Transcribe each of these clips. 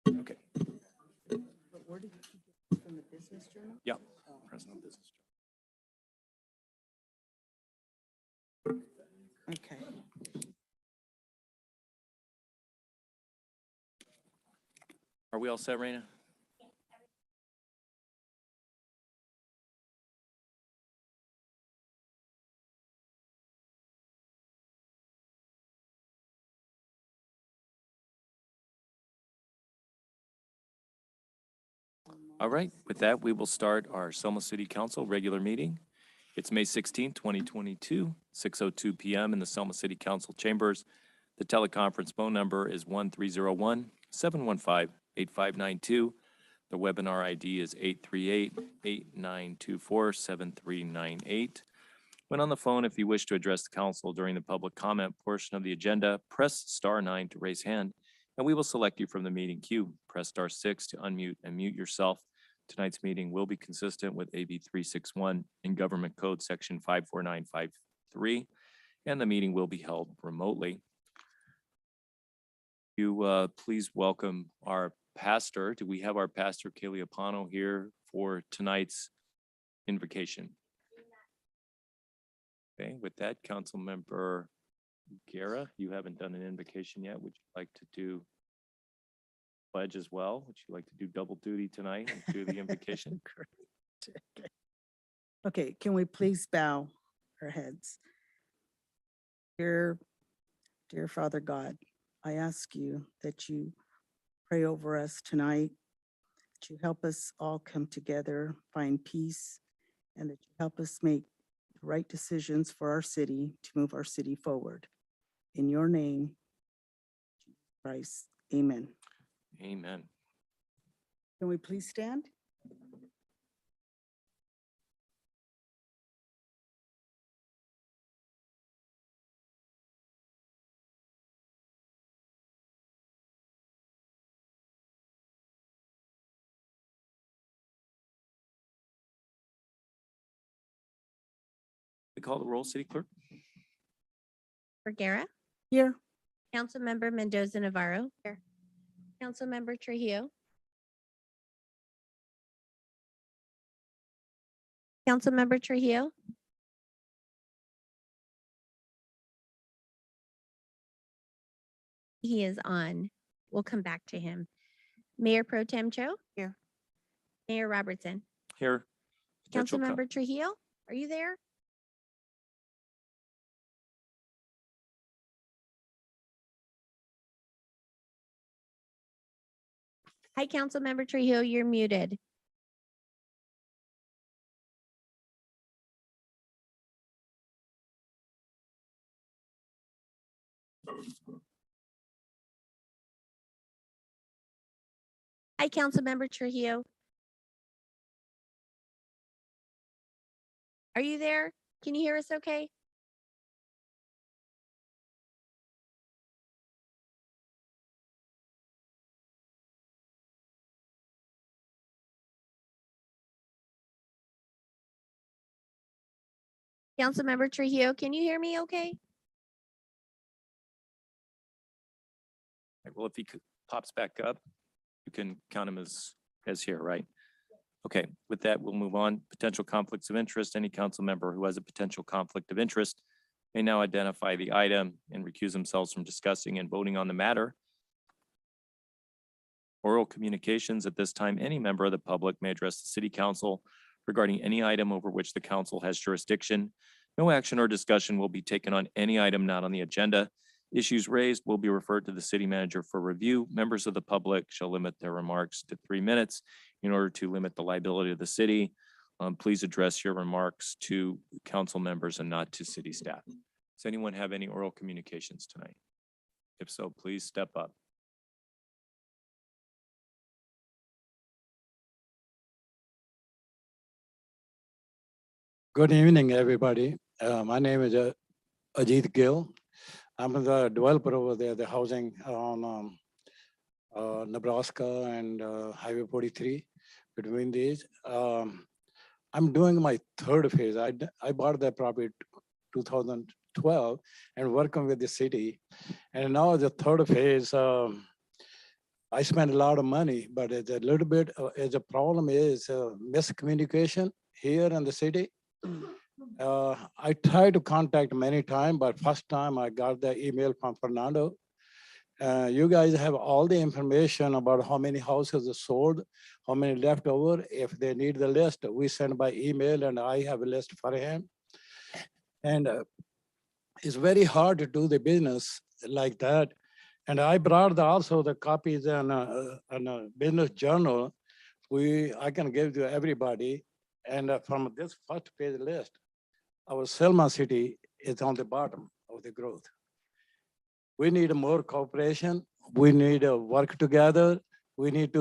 Okay. But where did you get it from the business journal? Yeah. President Business. Okay. Are we all set, Raina? All right, with that, we will start our Selma City Council regular meeting. It's May 16th, 2022, 6:02 PM in the Selma City Council chambers. The teleconference phone number is 1301-715-8592. The webinar ID is 838-8924-7398. When on the phone, if you wish to address the council during the public comment portion of the agenda, press *9 to raise hand, and we will select you from the meeting queue. Press *6 to unmute and mute yourself. Tonight's meeting will be consistent with AB 361 and Government Code Section 54953, and the meeting will be held remotely. You please welcome our pastor. Do we have our pastor, Kaylee Apano, here for tonight's invocation? Okay, with that, Council Member Guerra, you haven't done an invocation yet. Would you like to do pledge as well? Would you like to do double duty tonight and do the invocation? Okay, can we please bow our heads? Dear Father God, I ask you that you pray over us tonight, that you help us all come together, find peace, and that you help us make the right decisions for our city to move our city forward. In your name, Jesus Christ, amen. Amen. Can we please stand? We call the roll, City Clerk. Vergara, Here. Councilmember Mendoza Navarro. Here. Councilmember Trujillo. Councilmember Trujillo. He is on. We'll come back to him. Mayor Pro Tem Cho. Here. Mayor Robertson. Here. Potential co- Councilmember Trujillo, are you there? Hi, Councilmember Trujillo, you're muted. Hi, Councilmember Trujillo. Are you there? Can you hear us okay? Councilmember Trujillo, can you hear me okay? Well, if he pops back up, you can count him as here, right? Okay, with that, we'll move on. Potential conflicts of interest. Any council member who has a potential conflict of interest may now identify the item and recuse themselves from discussing and voting on the matter. Oral communications. At this time, any member of the public may address the city council regarding any item over which the council has jurisdiction. No action or discussion will be taken on any item not on the agenda. Issues raised will be referred to the city manager for review. Members of the public shall limit their remarks to 3 minutes in order to limit the liability of the city. Please address your remarks to council members and not to city staff. Does anyone have any oral communications tonight? If so, please step up. Good evening, everybody. My name is Ajit Gill. I'm the developer over there, the housing on Nebraska and Highway 43. Between these, I'm doing my third phase. I bought that property 2012 and working with the city. And now the third phase, I spend a lot of money, but it's a little bit, the problem is miscommunication here in the city. I tried to contact many times, but first time I got the email from Fernando. You guys have all the information about how many houses are sold, how many left over. If they need the list, we send by email and I have a list for him. And it's very hard to do the business like that. And I brought also the copies on a business journal. I can give to everybody. And from this first page list, our Selma city is on the bottom of the growth. We need more cooperation. We need to work together. We need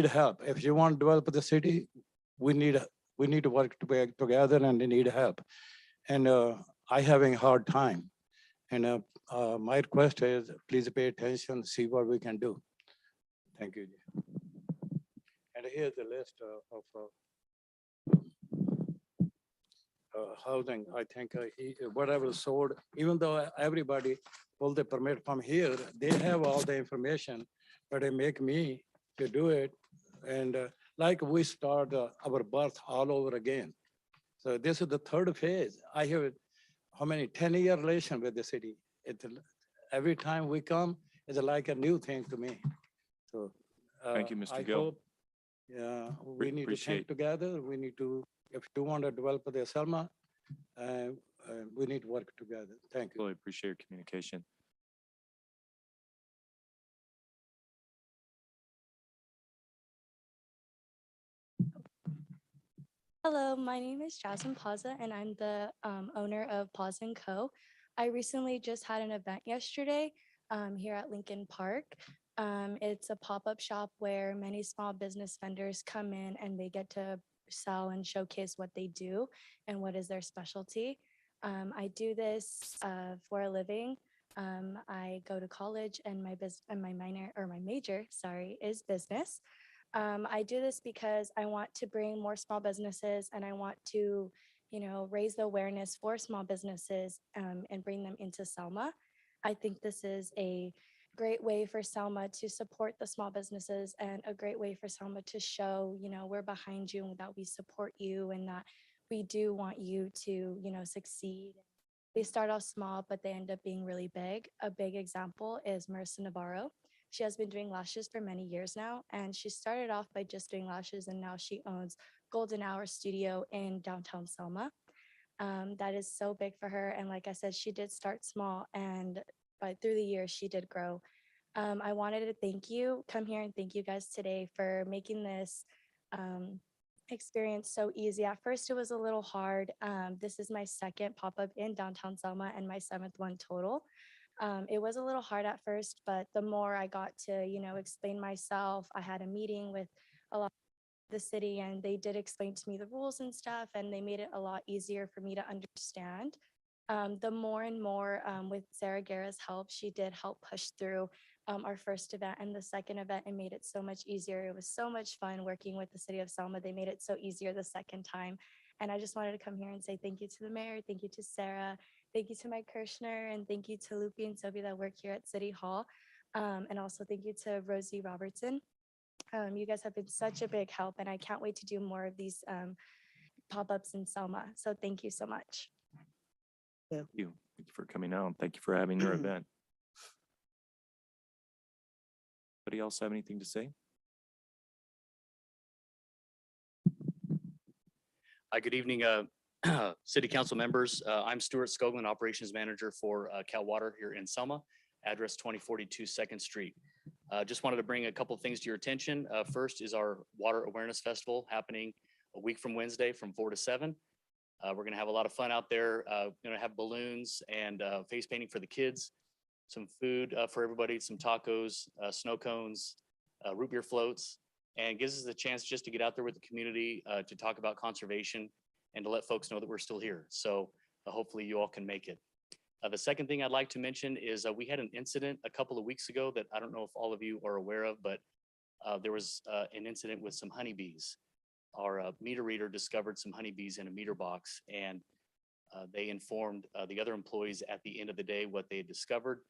help. If you want to develop the city, we need to work together and they need help. And I having a hard time. And my request is please pay attention, see what we can do. Thank you. And here's the list of housing. I think whatever sold, even though everybody pulled the permit from here, they have all the information, but they make me to do it. And like we start our birth all over again. So this is the third phase. I have how many 10-year relation with the city. Every time we come, it's like a new thing to me. So Thank you, Mr. I Gill. hope, we need to Appreciate- think together. We need to, if you want to develop the Selma, we need to work together. Thank you. Really appreciate your communication. Hello, my name is Jasmine Plaza and I'm the owner of Plaza & Co. I recently just had an event yesterday here at Lincoln Park. It's a pop-up shop where many small business vendors come in and they get to sell and showcase what they do and what is their specialty. I do this for a living. I go to college and my major, is business. I do this because I want to bring more small businesses and I want to, raise the awareness for small businesses and bring them into Selma. I think this is a great way for Selma to support the small businesses and a great way for Selma to show, we're behind you and that we support you and that we do want you to, succeed. They start off small, but they end up being really big. A big example is Marissa Navarro. She has been doing lashes for many years now, and she started off by just doing lashes, and now she owns Golden Hour Studio in downtown Selma. That is so big for her, and like I said, she did start small, but through the years, she did grow. I wanted to come here and thank you guys today for making this experience so easy. At first, it was a little hard. This is my second pop-up in downtown Selma and my seventh one total. It was a little hard at first, but the more I got to, explain myself, I had a meeting with a lot of the city and they did explain to me the rules and stuff, and they made it a lot easier for me to understand. The more and more with Sarah Guerra's help, she did help push through our first event and the second event and made it so much easier. It was so much fun working with the city of Selma. They made it so easier the second time. And I just wanted to come here and say thank you to the mayor, thank you to Sarah, thank you to Mike Kirshner, and thank you to Lupi and Sophie that work here at City Hall. And also thank you to Rosie Robertson. You guys have been such a big help, and I can't wait to do more of these pop-ups in Selma. So thank you so much. Thank you. Thank you for coming out. Thank you for having your event. Anybody else have anything to say? Hi, good evening, City Council members. I'm Stuart Skoglund, Operations Manager for Cal Water here in Selma, address 2042 2nd Street. Just wanted to bring a couple things to your attention. First is our Water Awareness Festival happening a week from Wednesday from 4 to 7. We're going to have a lot of fun out there. Going to have balloons and face painting for the kids, some food for everybody, some tacos, snow cones, root beer floats, and gives us a chance just to get out there with the community to talk about conservation and to let folks know that we're still here. So hopefully you all can make it. The second thing I'd like to mention is we had an incident a couple of weeks ago that I don't know if all of you are aware of, but there was an incident with some honeybees. Our meter reader discovered some honeybees in a meter box, and they informed the other employees at the end of the day what they had discovered.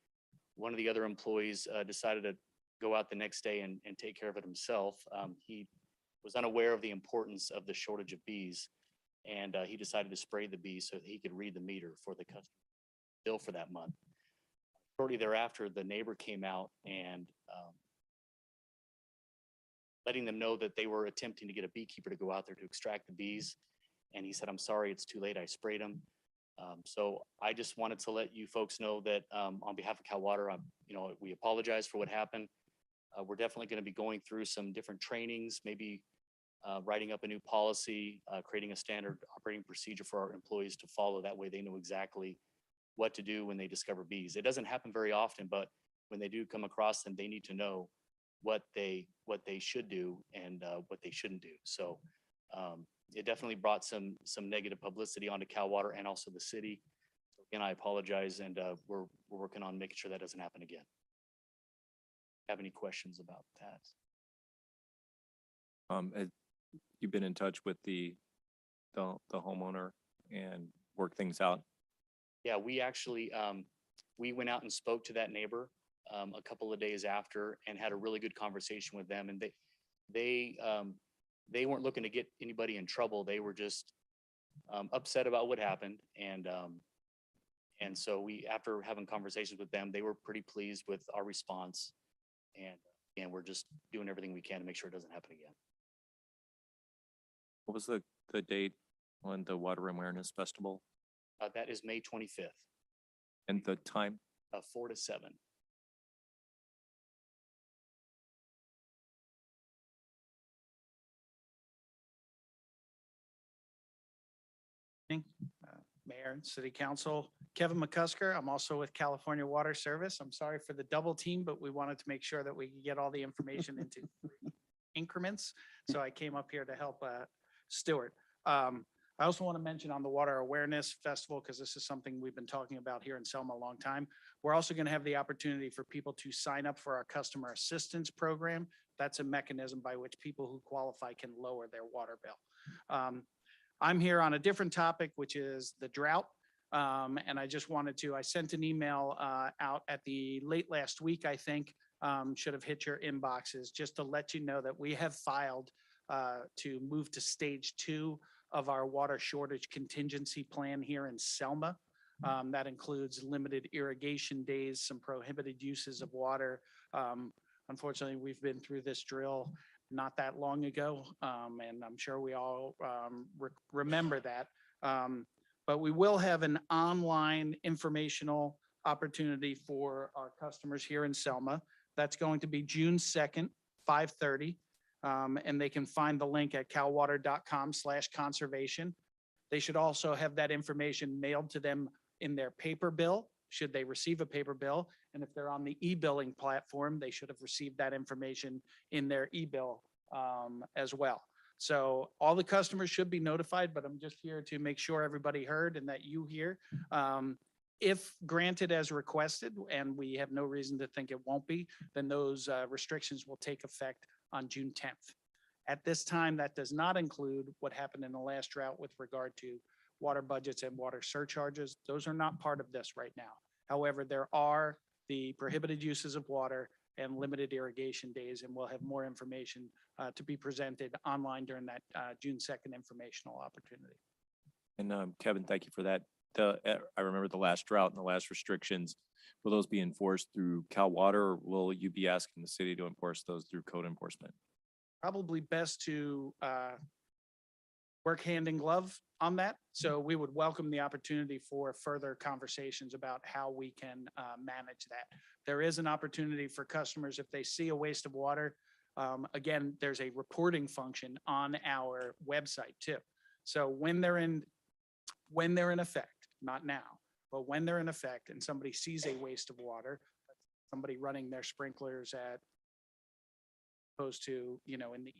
One of the other employees decided to go out the next day and take care of it himself. He was unaware of the importance of the shortage of bees, and he decided to spray the bees so that he could read the meter for the customer bill for that month. Shortly thereafter, the neighbor came out and letting them know that they were attempting to get a beekeeper to go out there to extract the bees. And he said, "I'm sorry, it's too late. I sprayed them." So I just wanted to let you folks know that on behalf of Cal Water, we apologize for what happened. We're definitely going to be going through some different trainings, maybe writing up a new policy, creating a standard operating procedure for our employees to follow. That way they know exactly what to do when they discover bees. It doesn't happen very often, but when they do come across them, they need to know what they should do and what they shouldn't do. So it definitely brought some negative publicity onto Cal Water and also the city. So again, I apologize, and we're working on making sure that doesn't happen again. Have any questions about that? Have you been in touch with the homeowner and work things out? Yeah, we actually, we went out and spoke to that neighbor a couple of days after and had a really good conversation with them. And they weren't looking to get anybody in trouble. They were just upset about what happened. And so after having conversations with them, they were pretty pleased with our response. And we're just doing everything we can to make sure it doesn't happen again. What was the date on the Water Awareness Festival That is May 25th, and the time? 4 to 7. Mayor and City Council, Kevin McCusker. I'm also with California Water Service. I'm sorry for the double team, but we wanted to make sure that we could get all the information into increments. So I came up here to help Stuart. I also want to mention on the Water Awareness Festival, because this is something we've been talking about here in Selma a long time. We're also going to have the opportunity for people to sign up for our customer assistance program. That's a mechanism by which people who qualify can lower their water bill. I'm here on a different topic, which is the drought. And I just wanted to, I sent an email out at the late last week, I think, should have hit your inboxes, just to let you know that we have filed to move to stage 2 of our water shortage contingency plan here in Selma. That includes limited irrigation days, some prohibited uses of water. Unfortunately, we've been through this drill not that long ago, and I'm sure we all remember that. But we will have an online informational opportunity for our customers here in Selma. That's going to be June 2nd, 5:30. And they can find the link at calwater.com/conservation. They should also have that information mailed to them in their paper bill, should they receive a paper bill. And if they're on the e-billing platform, they should have received that information in their e-bill as well. So all the customers should be notified, but I'm just here to make sure everybody heard and that you hear. If granted as requested, and we have no reason to think it won't be, then those restrictions will take effect on June 10th. At this time, that does not include what happened in the last drought with regard to water budgets and water surcharges. Those are not part of this right now. However, there are the prohibited uses of water and limited irrigation days, and we'll have more information to be presented online during that June 2nd informational opportunity. And Kevin, thank you for that. I remember the last drought and the last restrictions. Will those be enforced through Cal Water, or will you be asking the city to enforce those through code enforcement? Probably best to work hand in glove on that. So we would welcome the opportunity for further conversations about how we can manage that. There is an opportunity for customers if they see a waste of water. Again, there's a reporting function on our website too. So when they're in effect, not now, but when they're in effect and somebody sees a waste of water, somebody running their sprinklers at opposed to, in the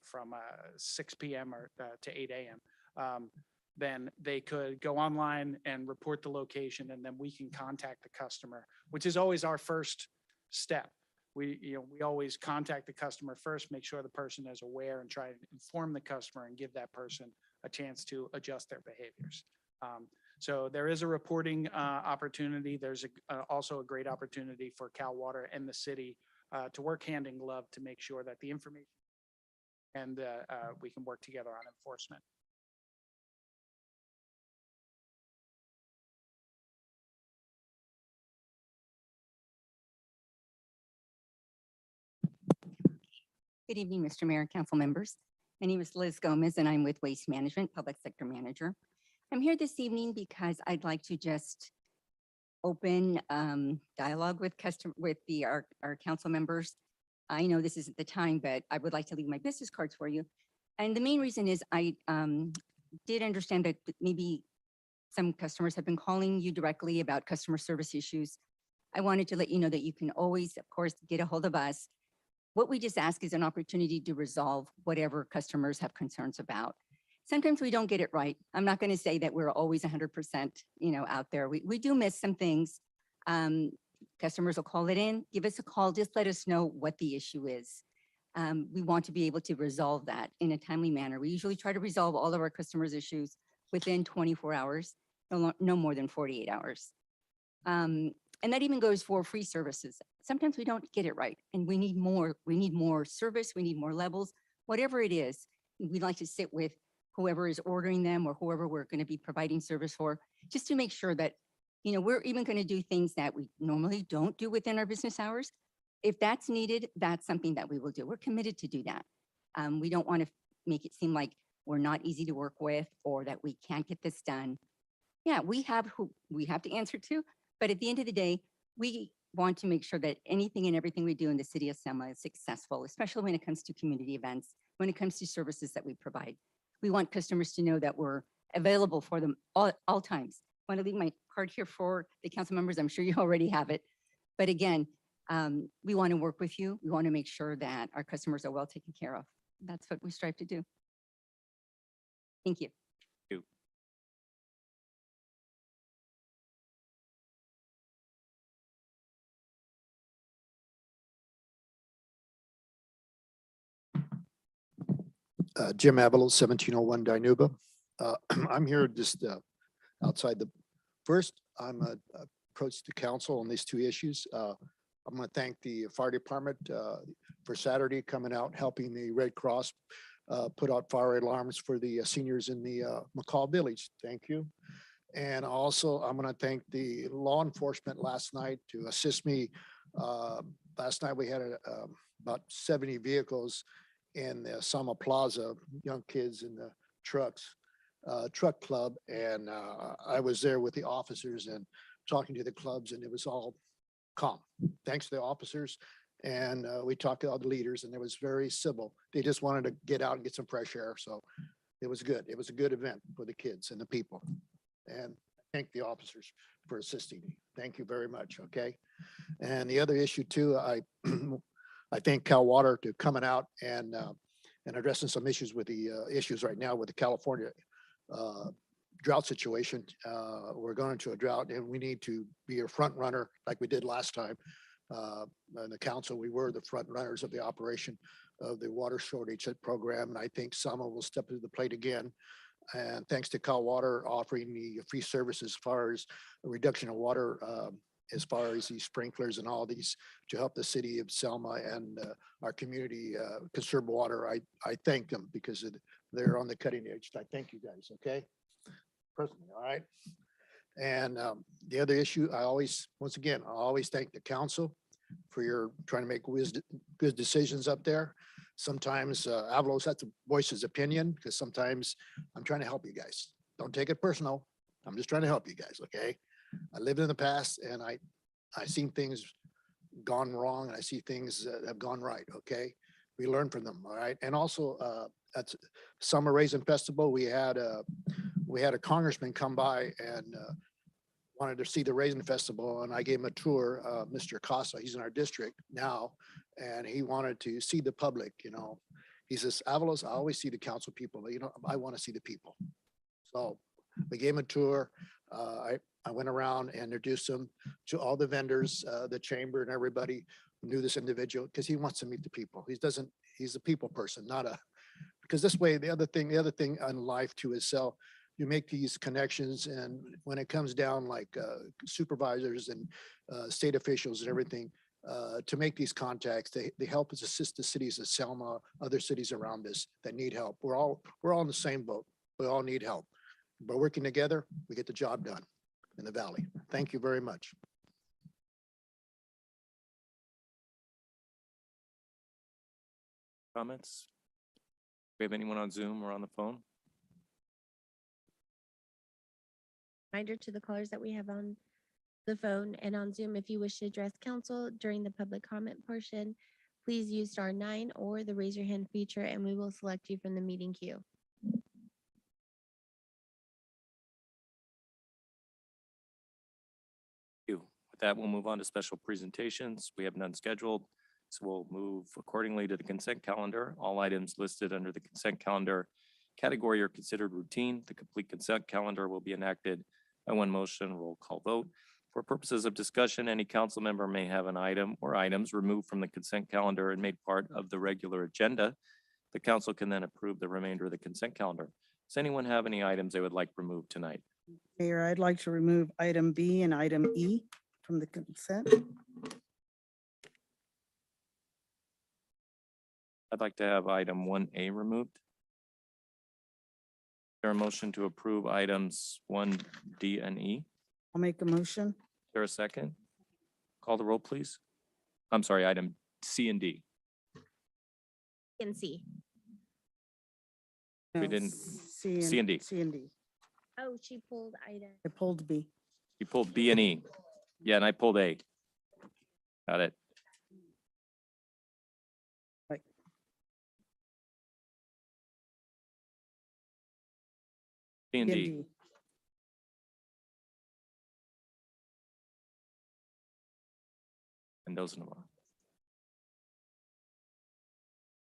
from 6 p.m. or to 8 a.m., then they could go online and report the location, and then we can contact the customer, which is always our first step. We always contact the customer first, make sure the person is aware, and try to inform the customer and give that person a chance to adjust their behaviors. So there is a reporting opportunity. There's also a great opportunity for Cal Water and the city to work hand in glove to make sure that the information and we can work together on enforcement. Good evening, Mr. Mayor and council members. My name is Liz Gomez and I'm with Waste Management, Public Sector Manager. I'm here this evening because I'd like to just open dialogue with our council members. I know this isn't the time, but I would like to leave my business cards for you. And the main reason is I did understand that maybe some customers have been calling you directly about customer service issues. I wanted to let you know that you can always, of course, get a hold of us. What we just ask is an opportunity to resolve whatever customers have concerns about. Sometimes we don't get it right. I'm not going to say that we're always 100%, out there. We do miss some things. Customers will call it in, give us a call, just let us know what the issue is. We want to be able to resolve that in a timely manner. We usually try to resolve all of our customers' issues within 24 hours, no more than 48 hours. And that even goes for free services. Sometimes we don't get it right and we need more service, we need more levels, whatever it is. We'd like to sit with whoever is ordering them or whoever we're going to be providing service for, just to make sure that, we're even going to do things that we normally don't do within our business hours. If that's needed, that's something that we will do. We're committed to do that. We don't want to make it seem like we're not easy to work with or that we can't get this done. Yeah, we have who we have to answer to, but at the end of the day, we want to make sure that anything and everything we do in the city of Selma is successful, especially when it comes to community events, when it comes to services that we provide. We want customers to know that we're available for them all times. I want to leave my card here for the council members. I'm sure you already have it. But again, we want to work with you. We want to make sure that our customers are well taken care of. That's what we strive to do. Thank you. Jim Abelow, 1701 Dinuba. I'm here just outside the first. I'm approached the council on these two issues. I'm going to thank the fire department for Saturday coming out, helping the Red Cross put out fire alarms for the seniors in the McCall Village. Thank you. And also, I'm going to thank the law enforcement last night to assist me. Last night we had about 70 vehicles in the Selma Plaza, young kids in the truck club. And I was there with the officers and talking to the clubs, and it was all calm. Thanks to the officers. And we talked to all the leaders, and it was very civil. They just wanted to get out and get some fresh air. So it was good. It was a good event for the kids and the people. And thank the officers for assisting me. Thank you very much. Okay. And the other issue too, I thank Cal Water to coming out and addressing some issues with the issues right now with the California drought situation. We're going into a drought, and we need to be a front runner like we did last time. In the council, we were the front runners of the operation of the water shortage program, and I think Selma will step to the plate again. And thanks to Cal Water offering the free service as far as a reduction of water, as far as these sprinklers and all these to help the city of Selma and our community conserve water. I thank them because they're on the cutting edge. I thank you guys. Okay. Personally. All right. And the other issue, I always thank the council for your trying to make good decisions up there. Sometimes Avalos has to voice his opinion because sometimes I'm trying to help you guys. Don't take it personal. I'm just trying to help you guys. Okay. I lived in the past, and I seen things gone wrong, and I see things that have gone right. Okay. We learn from them. All right. And also at Summer Raisin Festival, we had a congressman come by and wanted to see the Raisin Festival, and I gave him a tour. Mr. Casa, he's in our district now, and he wanted to see the public. He says, Avalos, I always see the council people. I want to see the people. So we gave him a tour. I went around and introduced him to all the vendors, the chamber, and everybody who knew this individual because he wants to meet the people. He's a people person, because this way, the other thing in life too is you make these connections, and when it comes down like supervisors and state officials and everything, to make these contacts. They help us assist the cities of Selma, other cities around us that need help. We're all in the same boat. We all need help. By working together, we get the job done in the valley. Thank you very much. Comments? We have anyone on Zoom or on the phone? Reminder to the callers that we have on the phone and on Zoom, if you wish to address council during the public comment portion, please use *9 or the raise your hand feature and we will select you from the meeting queue. You. With that, we'll move on to special presentations. We have none scheduled, so we'll move accordingly to the consent calendar. All items listed under the consent calendar category are considered routine. The complete consent calendar will be enacted by one motion, roll call vote. For purposes of discussion, any council member may have an item or items removed from the consent calendar and made part of the regular agenda. The council can then approve the remainder of the consent calendar. Does anyone have any items they would like removed tonight? Mayor, I'd like to remove item B and item E from the consent. I'd like to have item 1A removed. Is there a motion to approve items 1D and E? I'll make a motion. Is there a second? Call the roll, please. I'm sorry, item C and D. And C. We No, didn't- C C and D. C and D. Oh, she pulled item. I pulled B. You pulled B and E. Yeah, and I pulled A. Got it. Right. C and C and D. D. And those are the ones.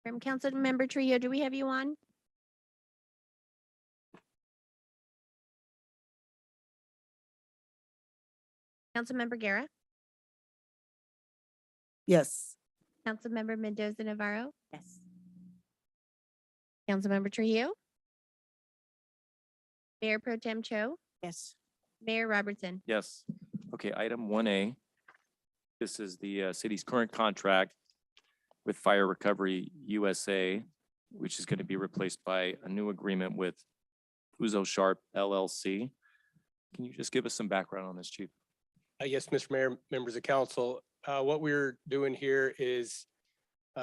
From Council Member Trio, do we have you on? Councilmember Guerra, Yes. Councilmember Mendoza Navarro, Yes. Councilmember Trujillo, Mayor Pro Tem Cho, Yes. Mayor Robertson. Yes. Okay, item 1A. This is the city's current contract with Fire Recovery USA, which is going to be replaced by a new agreement with Uzo Sharp LLC. Can you just give us some background on this, Chief? Yes, Mr. Mayor, members of council, what we're doing here is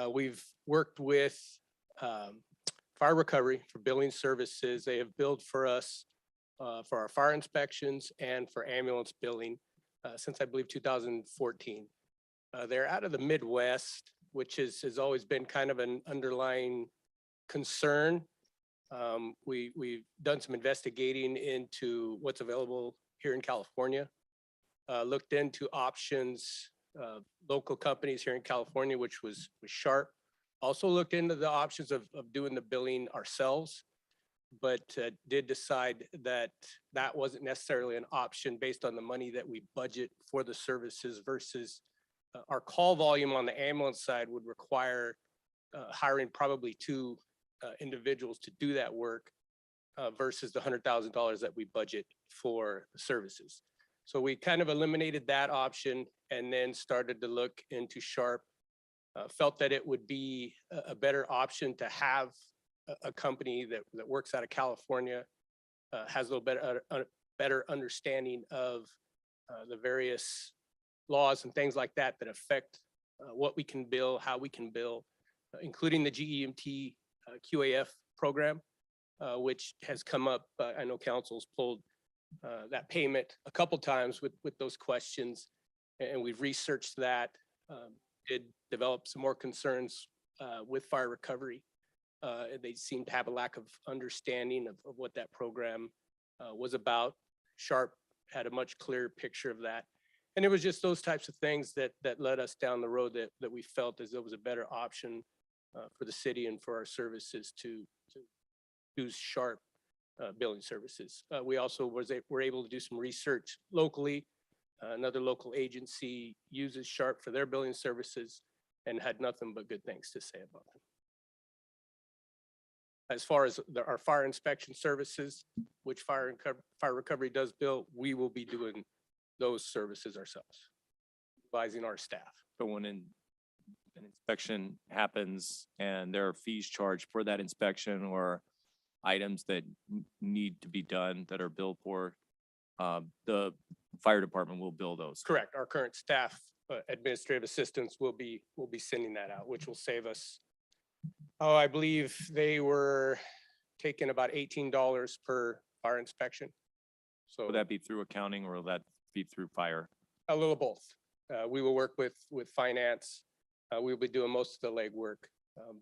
we've worked with Fire Recovery for billing services. They have billed for us for our fire inspections and for ambulance billing since I believe 2014. They're out of the Midwest, which has always been kind of an underlying concern. We've done some investigating into what's available here in California. Looked into options, local companies here in California, which was Sharp. Also looked into the options of doing the billing ourselves, but did decide that that wasn't necessarily an option based on the money that we budget for the services versus our call volume on the ambulance side would require hiring probably two individuals to do that work versus the $100,000 that we budget for the services. So we kind of eliminated that option and then started to look into Sharp. Felt that it would be a better option to have a company that works out of California, has a little better understanding of the various laws and things like that that affect what we can bill, how we can bill, including the GEMT QAF program, which has come up. I know council's pulled that payment a couple times with those questions, and we've researched that. Did develop some more concerns with Fire Recovery. They seem to have a lack of understanding of what that program was about. Sharp had a much clearer picture of that. And it was just those types of things that led us down the road that we felt as though it was a better option for the city and for our services to use Sharp billing services. We also were able to do some research locally. Another local agency uses Sharp for their billing services and had nothing but good things to say about them. As far as our fire inspection services, which Fire Recovery does bill, we will be doing those services ourselves. advising our staff. But when an inspection happens and there are fees charged for that inspection or items that need to be done that are billed for, the fire department will bill those. Correct. Our current staff, administrative assistants will be sending that out, which will save us. Oh, I believe they were taking about $18 per fire inspection. So Will that be through accounting or will that be through fire? a little of both. We will work with finance. We'll be doing most of the legwork.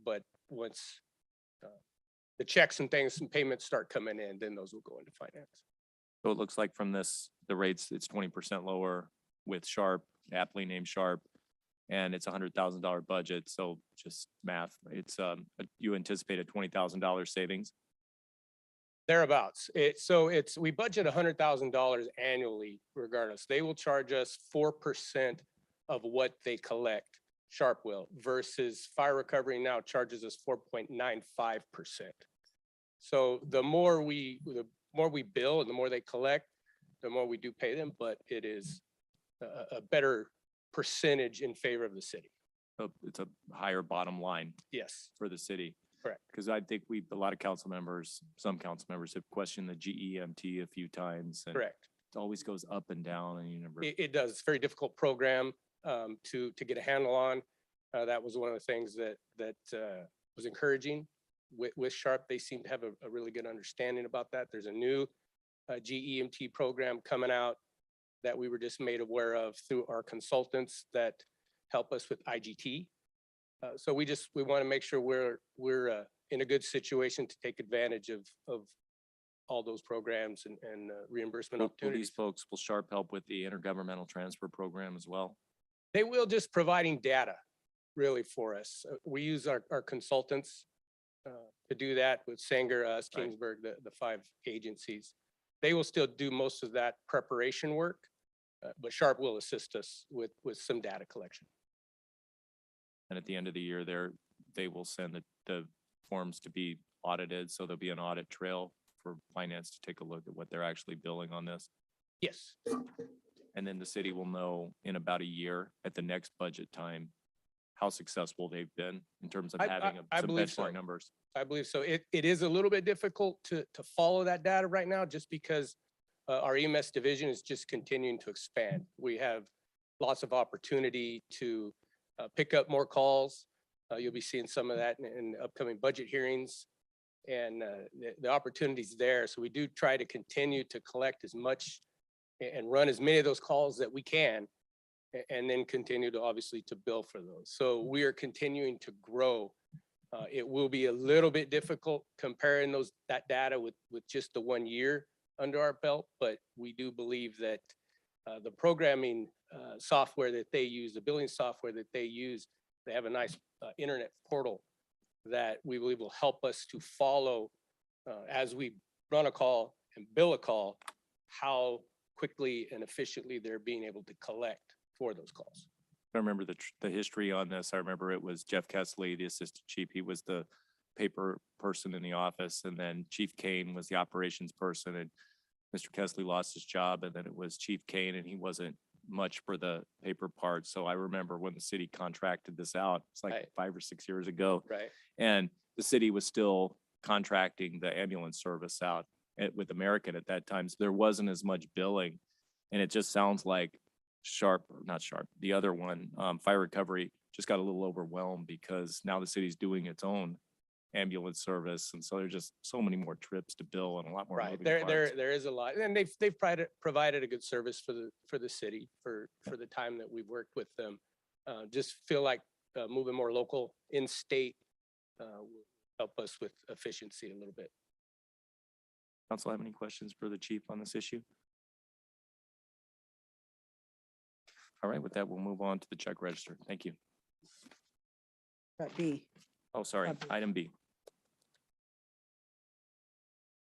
But once the checks and things and payments start coming in, then those will go into finance. So it looks like from this, the rates, it's 20% lower with Sharp, aptly named Sharp. And it's $100,000 budget. So just math, it's, you anticipate a $20,000 savings. Thereabouts. We budget $100,000 annually regardless. They will charge us 4% of what they collect, Sharp will, versus fire recovery now charges us 4.95%. So the more we bill and the more they collect, the more we do pay them, but it is a better percentage in favor of the city. So it's a higher bottom line Yes, for the city. correct. Because I think a lot of council members, some council members have questioned the GEMT a few times. And Correct. it always goes up and down and you never. It does. It's a very difficult program to get a handle on. That was one of the things that was encouraging with Sharp. They seem to have a really good understanding about that. There's a new GEMT program coming out that we were just made aware of through our consultants that help us with IGT. So we want to make sure we're in a good situation to take advantage of all those programs and reimbursement Will opportunities. these folks, will Sharp help with the intergovernmental transfer program as well? They will, just providing data really for us. We use our consultants to do that with Sanger, us, Right. Kingsburg, the 5 agencies. They will still do most of that preparation work, but Sharp will assist us with some data collection. And at the end of the year, they will send the forms to be audited. So there'll be an audit trail for finance to take a look at what they're actually billing on this. Yes, And then the city will know in about a year at the next budget time how successful they've been in terms of I having some believe so. benchmark numbers. I believe so. It is a little bit difficult to follow that data right now, just because our EMS division is just continuing to expand. We have lots of opportunity to pick up more calls. You'll be seeing some of that in upcoming budget hearings, and the opportunity's there. So we do try to continue to collect as much and run as many of those calls that we can, and then continue to obviously to bill for those. So we are continuing to grow. It will be a little bit difficult comparing that data with just the 1 year under our belt, but we do believe that the programming software that they use, the billing software that they use, they have a nice internet portal that we believe will help us to follow as we run a call and bill a call, how quickly and efficiently they're being able to collect for those calls. I remember the history on this. I remember it was Jeff Kessley, the assistant chief. He was the paper person in the office. And then Chief Kane was the operations person. And Mr. Kessley lost his job. And then it was Chief Kane, and he wasn't much for the paper part. So I remember when the city contracted this out, it's like Right. 5 or 6 years ago. Right. And the city was still contracting the ambulance service out with American at that time. So there wasn't as much billing. And it just sounds like not Sharp, the other one, fire recovery, just got a little overwhelmed because now the city's doing its own ambulance service. And so there's just so many more trips to bill and a lot more. Right, moving there parts. is a lot, and they've provided a good service for the city for the time that we've worked with them. Just feel like moving more local in-state will help us with efficiency a little bit. Council have any questions for the chief on this issue? All right, with that, we'll move on to the check register. Thank you. B. Oh, sorry, Okay. item B.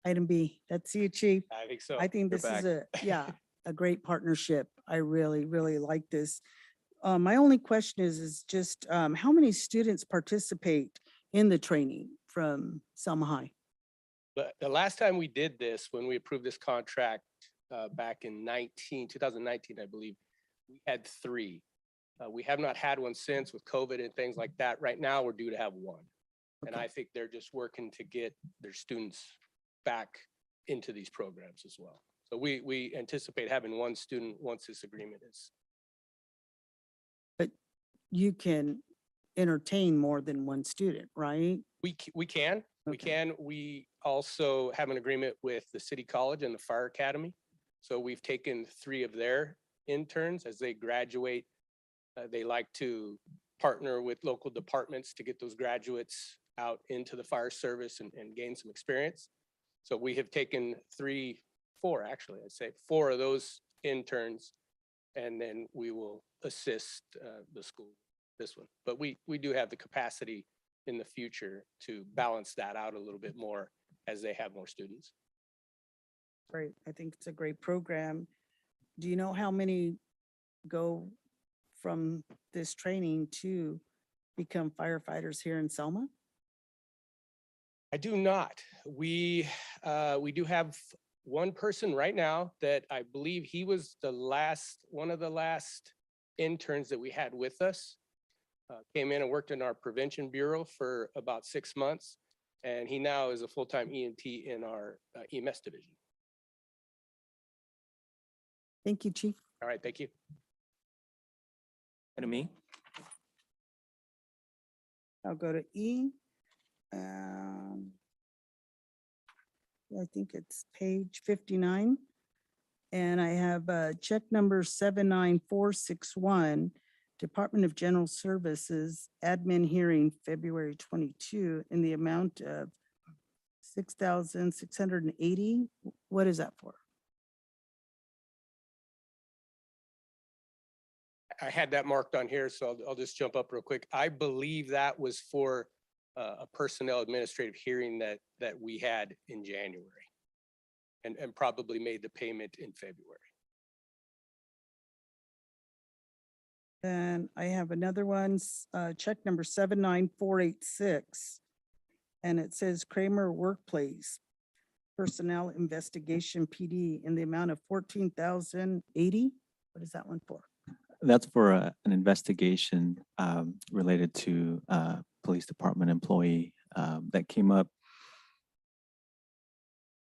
Item B. That's you, Chief. I think so. I think you're this is back. a great partnership. I really, really like this. My only question is just how many students participate in the training from Selma High? But the last time we did this, when we approved this contract back in 2019, I believe, we had 3. We have not had one since with COVID and things like that. Right now, we're due to have one. And Okay. I think they're just working to get their students back into these programs as well. So we anticipate having one student once this agreement is. But you can entertain more than one student, right? We can. Okay. We also have an agreement with the City College and the Fire Academy. So we've taken 3 of their interns as they graduate. They like to partner with local departments to get those graduates out into the fire service and gain some experience. So we have taken 4 actually, I'd say 4 of those interns, and then we will assist the school, this one. But we do have the capacity in the future to balance that out a little bit more as they have more students. Great. I think it's a great program. Do you know how many go from this training to become firefighters here in Selma? I do not. We do have one person right now that I believe he was one of the last interns that we had with us. Came in and worked in our prevention bureau for about 6 months. And he now is a full-time EMT in our EMS division. Thank you, Chief. All right, thank you. Item E, I'll go to E. I think it's page 59. And I have check number 79461, Department of General Services, admin hearing, February 22, in the amount of 6,680. What is that for? I had that marked on here, so I'll just jump up real quick. I believe that was for a personnel administrative hearing that we had in January and probably made the payment in February. And I have another one, check number 79486. And it says Kramer Workplace Personnel Investigation PD in the amount of 14,080. What is that one for? That's for an investigation related to police department employee that came up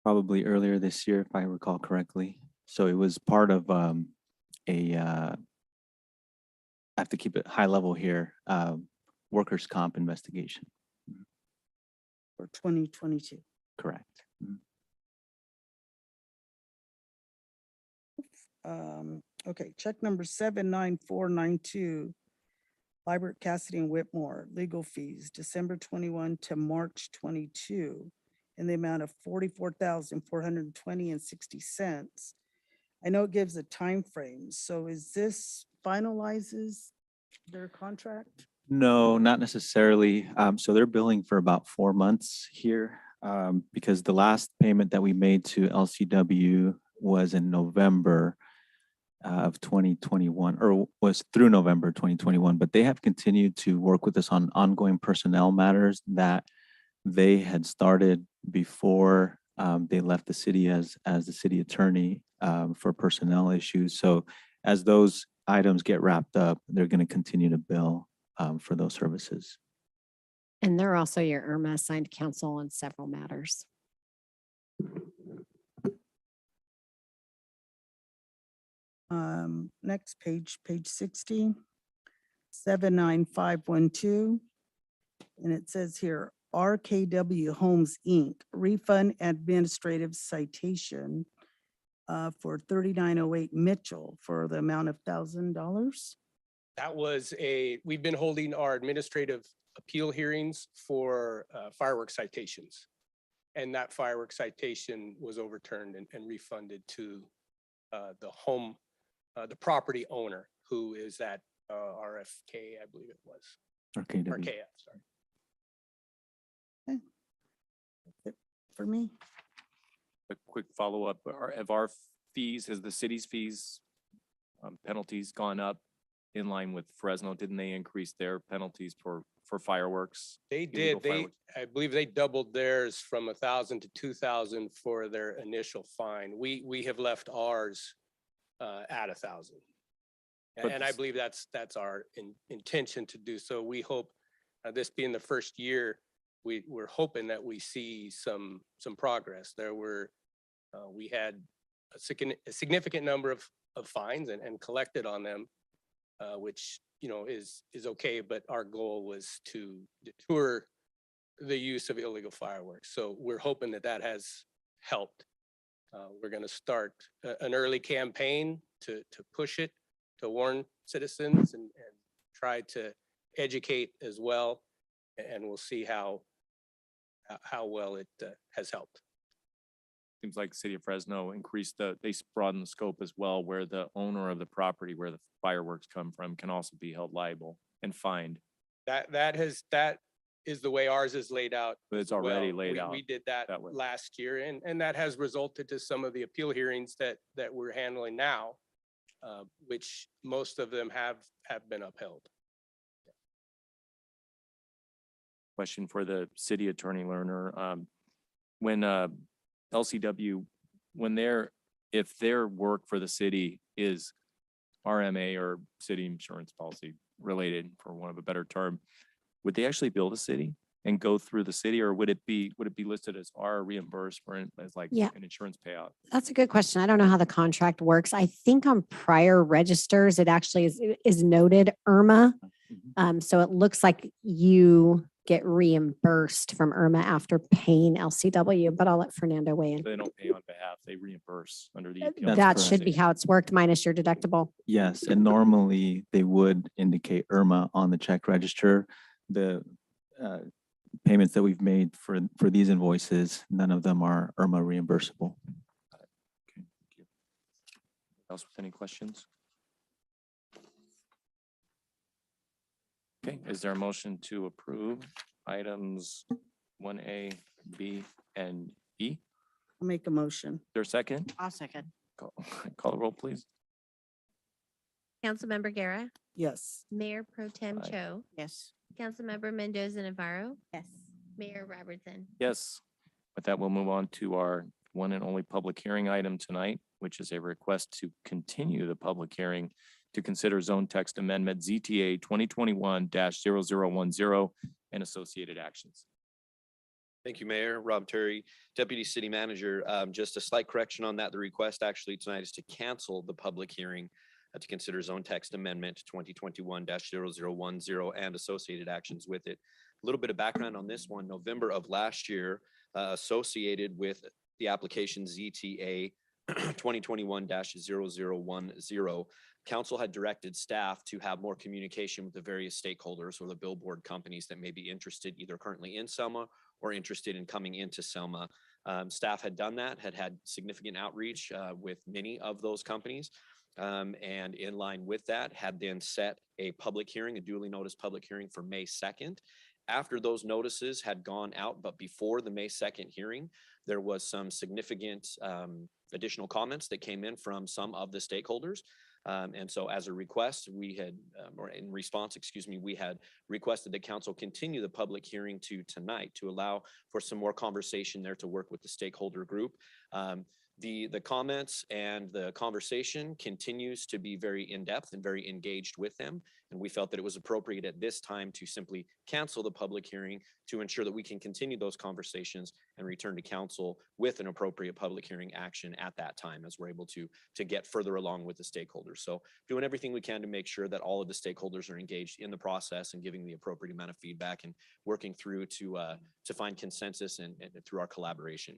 probably earlier this year, if I recall correctly. So it was part of I have to keep it high level here, workers' comp investigation. For 2022. Correct. Mhm. Okay, check number 79492. Libert, Cassidy and Whitmore, legal fees, December 21 to March 22, in the amount of 44,420 and 60 cents. I know it gives a time frame, so is this finalizes their contract? No, not necessarily. So they're billing for about 4 months here because the last payment that we made to LCW was in November of 2021, or was through November 2021, but they have continued to work with us on ongoing personnel matters that they had started before they left the city as the city attorney for personnel issues. So as those items get wrapped up, they're going to continue to bill for those services. And they're also your IRMA assigned counsel on several matters. Next page, page 60, 79512. And it says here, RKW Homes, Inc., refund administrative citation for 3908 Mitchell for the amount of $1,000. That was we've been holding our administrative appeal hearings for fireworks citations. And that fireworks citation was overturned and refunded to the property owner, who is at RFK, I believe it was. RKW. RKF, sorry. That's it for me. a quick follow-up. Have our fees, has the city's fees, penalties gone up in line with Fresno? Didn't they increase their penalties for fireworks? They illegal did. fireworks? I believe they doubled theirs from 1,000 to 2,000 for their initial fine. We have left ours at 1,000. But And I s- believe that's our intention to do so. We hope, this being the first year, we're hoping that we see some progress. We had a significant number of fines and collected on them, which, is okay, but our goal was to deter the use of illegal fireworks. So we're hoping that has helped. We're going to start an early campaign to push it, to warn citizens and try to educate as well. And we'll see how well it has helped. seems like City of Fresno they broadened the scope as well, where the owner of the property where the fireworks come from can also be held liable and fined. That is the way ours is laid out. But it's as already well. laid We- out We did that that way. last year and that has resulted to some of the appeal hearings that we're handling now, which most of them have been upheld. Question for the city attorney, Lerner. When LCW, if their work for the city is RMA or city insurance policy related, for want of a better term, would they actually bill the city and go through the city, or would it be listed as our reimbursement as like Yeah. an insurance payout? That's a good question. I don't know how the contract works. I think on prior registers, it actually is noted Irma. So it looks like you get reimbursed from Irma after paying LCW, but I'll let Fernando weigh in. They don't pay on behalf, they reimburse under the. EPL That That's should be policy. how it's worked minus your deductible. Yes, and normally they would indicate Irma on the check register. The payments that we've made for these invoices, none of them are Irma reimbursable. Okay, thank you. Else with any questions? Okay, is there a motion to approve items 1A, B, and E? Is I'll make a motion. there a second? I'll second. Call call the roll, please. Councilmember Guerra, Yes. Mayor Pro Tem Aye. Cho, Yes. Councilmember Mendoza Navarro, Yes. Mayor Robertson. Yes. With that, we'll move on to our one and only public hearing item tonight, which is a request to continue the public hearing to consider zone text amendment ZTA 2021-0010 and associated actions. Thank you, Mayor. Rob Terry, Deputy City Manager. Just a slight correction on that. The request actually tonight is to cancel the public hearing to consider zone text amendment 2021-0010 and associated actions with it. A little bit of background on this one. November of last year, associated with the application ZTA 2021-0010, council had directed staff to have more communication with the various stakeholders or the billboard companies that may be interested either currently in Selma or interested in coming into Selma. Staff had done that, had significant outreach with many of those companies. And in line with that, had then set a public hearing, a duly noticed public hearing for May 2nd. After those notices had gone out, but before the May 2nd hearing, there was some significant additional comments that came in from some of the stakeholders. And so as a request, we had, or in response, excuse me, we had requested that council continue the public hearing to tonight to allow for some more conversation there to work with the stakeholder group. The comments and the conversation continues to be very in-depth and very engaged with them. And we felt that it was appropriate at this time to simply cancel the public hearing to ensure that we can continue those conversations and return to council with an appropriate public hearing action at that time as we're able to get further along with the stakeholders. So doing everything we can to make sure that all of the stakeholders are engaged in the process and giving the appropriate amount of feedback and working through to find consensus and through our collaboration.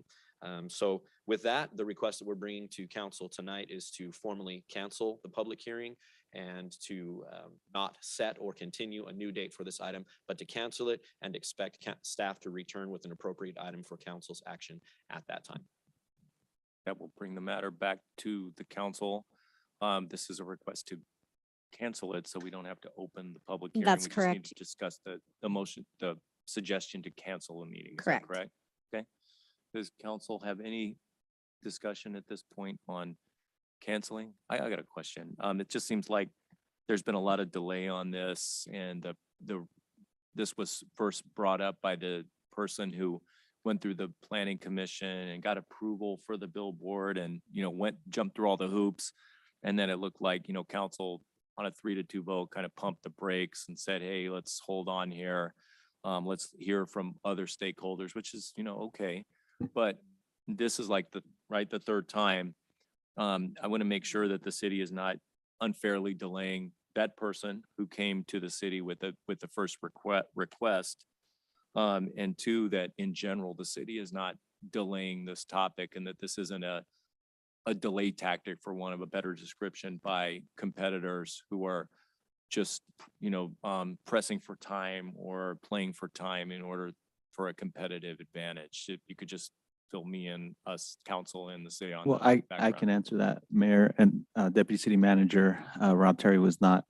So with that, the request that we're bringing to council tonight is to formally cancel the public hearing and to not set or continue a new date for this item, but to cancel it and expect staff to return with an appropriate item for council's action at that time. That will bring the matter back to the council. This is a request to cancel it, so we don't have to open the public hearing. That's We just need correct. to discuss the motion, the suggestion to cancel the meeting. Is that Correct. correct? Okay. Does council have any discussion at this point on canceling? I got a question. It just seems like there's been a lot of delay on this, and this was first brought up by the person who went through the planning commission and got approval for the billboard and, jumped through all the hoops. And then it looked like, council on a 3-2 vote, kind of pumped the brakes and said, hey, let's hold on here. Let's hear from other stakeholders, which is, okay. But this is like the third time. I want to make sure that the city is not unfairly delaying that person who came to the city with the first request. And two, that in general, the city is not delaying this topic, and that this isn't a delay tactic, for want of a better description, by competitors who are just, pressing for time or playing for time in order for a competitive advantage. If you could just fill me and us, council and the city on Well, the I background. can answer that, Mayor, and Deputy City Manager Rob Terry was not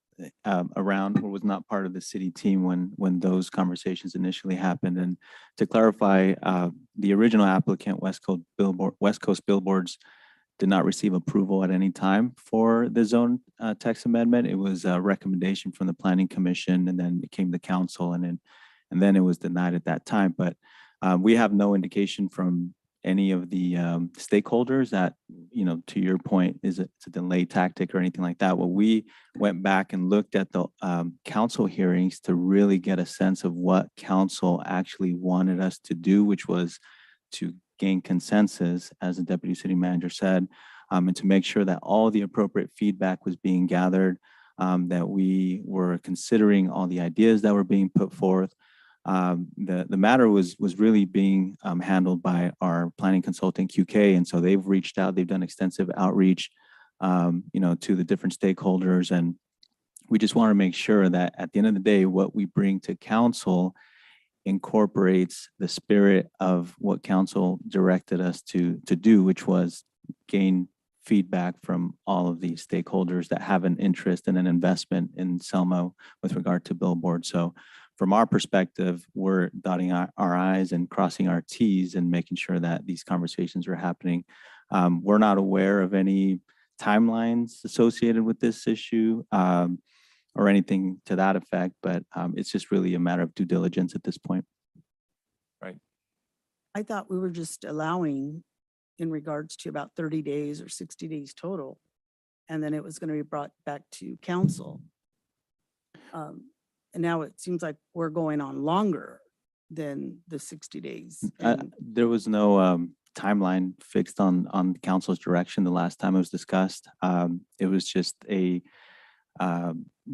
around or was not part of the city team when those conversations initially happened. And to clarify, the original applicant, West Coast Billboards, did not receive approval at any time for the zone text amendment. It was a recommendation from the Planning Commission, and then it came to council, and then it was denied at that time. But we have no indication from any of the stakeholders that, to your point, it's a delay tactic or anything like that. Well, we went back and looked at the council hearings to really get a sense of what council actually wanted us to do, which was to gain consensus, as the Deputy City Manager said, and to make sure that all the appropriate feedback was being gathered, that we were considering all the ideas that were being put forth. The matter was really being handled by our planning consultant QK, and so they've reached out. They've done extensive outreach, to the different stakeholders, and we just want to make sure that at the end of the day, what we bring to council incorporates the spirit of what council directed us to do, which was gain feedback from all of these stakeholders that have an interest and an investment in Selma with regard to billboards. So from our perspective, we're dotting our I's and crossing our T's and making sure that these conversations are happening. We're not aware of any timelines associated with this issue or anything to that effect, but it's just really a matter of due diligence at this point. Right. I thought we were just allowing in regards to about 30 days or 60 days total. And then it was going to be brought back to council. And now it seems like we're going on longer than the 60 days. And There was no timeline fixed on council's direction the last time it was discussed. It was just a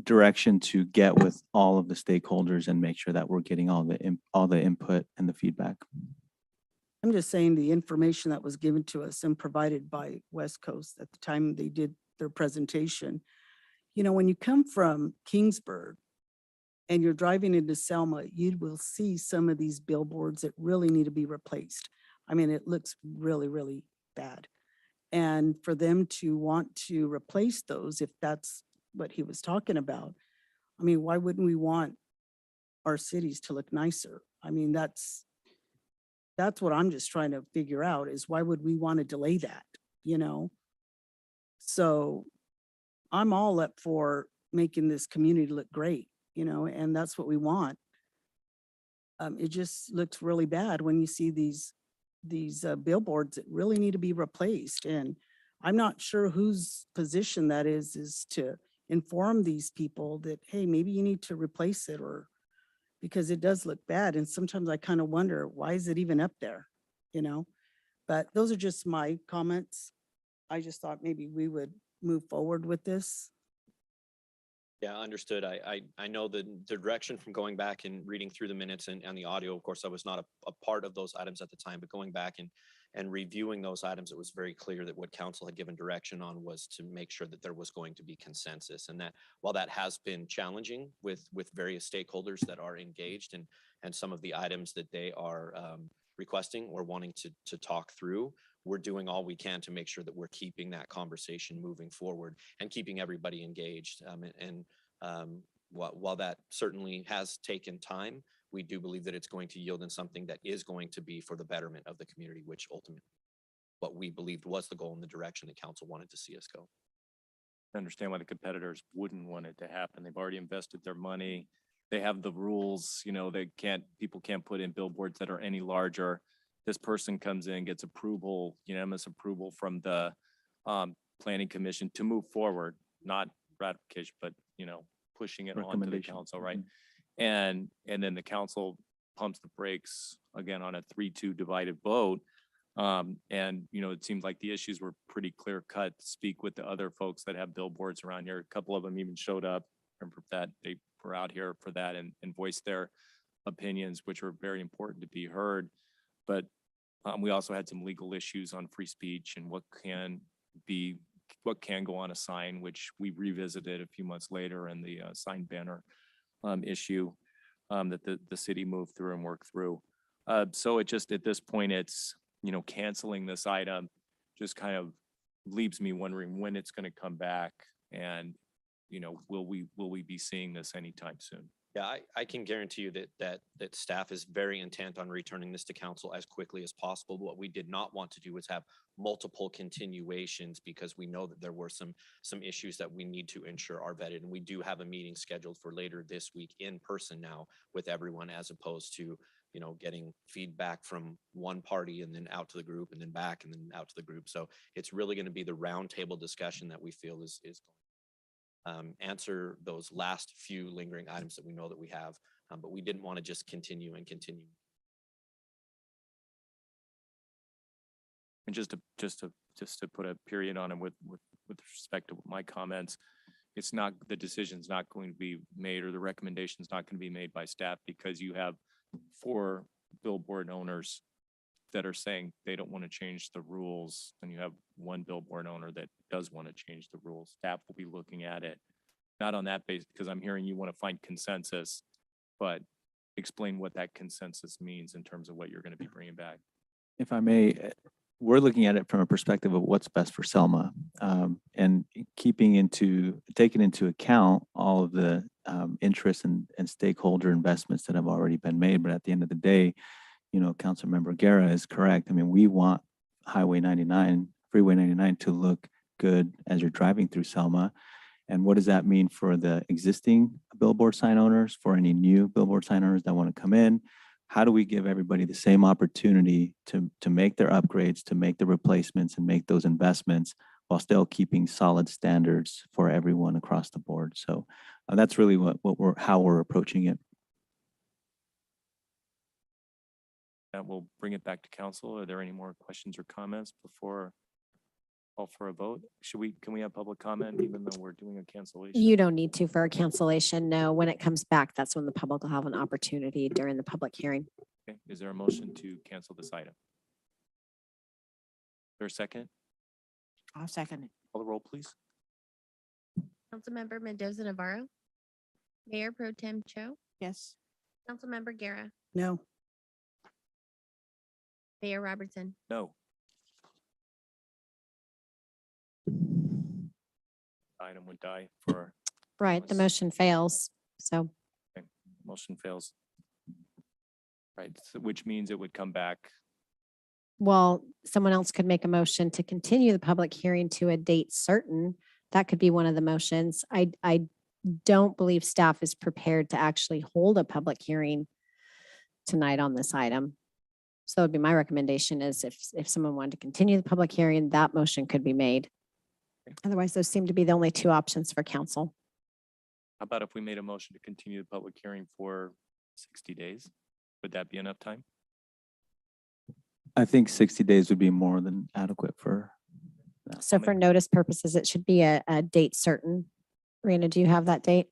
direction to get with all of the stakeholders and make sure that we're getting all the input and the feedback. I'm just saying the information that was given to us and provided by West Coast at the time they did their presentation. When you come from Kingsburg and you're driving into Selma, you will see some of these billboards that really need to be replaced. I mean, it looks really, really bad. And for them to want to replace those, if that's what he was talking about, I mean, why wouldn't we want our cities to look nicer? I mean, that's what I'm just trying to figure out, is why would we want to delay that, So I'm all up for making this community look great, and that's what we want. It just looks really bad when you see these billboards that really need to be replaced. And I'm not sure whose position that is to inform these people that, hey, maybe you need to replace it, or because it does look bad. And sometimes I kind of wonder, why is it even up there? But those are just my comments. I just thought maybe we would move forward with this. Yeah, understood. I know the direction from going back and reading through the minutes and the audio. Of course, I was not a part of those items at the time, but going back and reviewing those items, it was very clear that what council had given direction on was to make sure that there was going to be consensus. And that while that has been challenging with various stakeholders that are engaged and some of the items that they are requesting or wanting to talk through, we're doing all we can to make sure that we're keeping that conversation moving forward and keeping everybody engaged. While that certainly has taken time, we do believe that it's going to yield in something that is going to be for the betterment of the community, which ultimately what we believed was the goal and the direction that council wanted to see us go. I understand why the competitors wouldn't want it to happen. They've already invested their money. They have the rules, people can't put in billboards that are any larger. This person comes in, gets approval, unanimous approval from the planning commission to move forward, not ratification, but pushing it onto the Recommendation. council, right? Mhm. And then the council pumps the brakes again on a 3-2 divided vote. And, it seemed like the issues were pretty clear cut. Speak with the other folks that have billboards around here. A couple of them even showed up. Remember that they were out here for that and voiced their opinions, which were very important to be heard. But we also had some legal issues on free speech and what can go on a sign, which we revisited a few months later in the sign banner issue that the city moved through and worked through. So it just, at this point, it's, canceling this item just kind of leaves me wondering when it's going to come back and, will we be seeing this anytime soon? Yeah, I can guarantee you that staff is very intent on returning this to council as quickly as possible. What we did not want to do was have multiple continuations because we know that there were some issues that we need to ensure are vetted. And we do have a meeting scheduled for later this week in person now with everyone, as opposed to, getting feedback from one party and then out to the group and then back and then out to the group. So it's really going to be the roundtable discussion that we feel is answer those last few lingering items that we know that we have, but we didn't want to just continue and continue. And just to put a period on it with respect to my comments, it's not, the decision's not going to be made or the recommendation's not going to be made by staff because you have 4 billboard owners that are saying they don't want to change the rules, and you have 1 billboard owner that does want to change the rules. Staff will be looking at it, not on that basis, because I'm hearing you want to find consensus, but explain what that consensus means in terms of what you're going to be bringing back. If I may, we're looking at it from a perspective of what's best for Selma, and taking into account all of the interests and stakeholder investments that have already been made. But at the end of the day, Councilmember Guerra is correct. I mean, we want Freeway 99 to look good as you're driving through Selma. And what does that mean for the existing billboard sign owners, for any new billboard sign owners that want to come in? How do we give everybody the same opportunity to make their upgrades, to make the replacements and make those investments while still keeping solid standards for everyone across the board? So that's really how we're approaching it. And we'll bring it back to council. Are there any more questions or comments before call for a vote? Can we have public comment even though we're doing a cancellation? You don't need to for a cancellation. No, when it comes back, that's when the public will have an opportunity during the public hearing. Okay. Is there a motion to cancel this item? Is there a second? I'll second it. Call the roll, please. Councilmember Mendoza Navarro, Mayor Pro Tem Cho, Yes. Councilmember Guerra, No. Mayor Robertson. No. Item would die for, Right, the motion fails. So motion fails. Right, so which means it would come back. well, someone else could make a motion to continue the public hearing to a date certain. That could be one of the motions. I don't believe staff is prepared to actually hold a public hearing tonight on this item. So that would be my recommendation is if someone wanted to continue the public hearing, that motion could be made. Otherwise, those seem to be the only 2 options for council. How about if we made a motion to continue the public hearing for 60 days? Would that be enough time? I think 60 days would be more than adequate for that. So for notice purposes, it should be a date certain. Rena, do you have that date?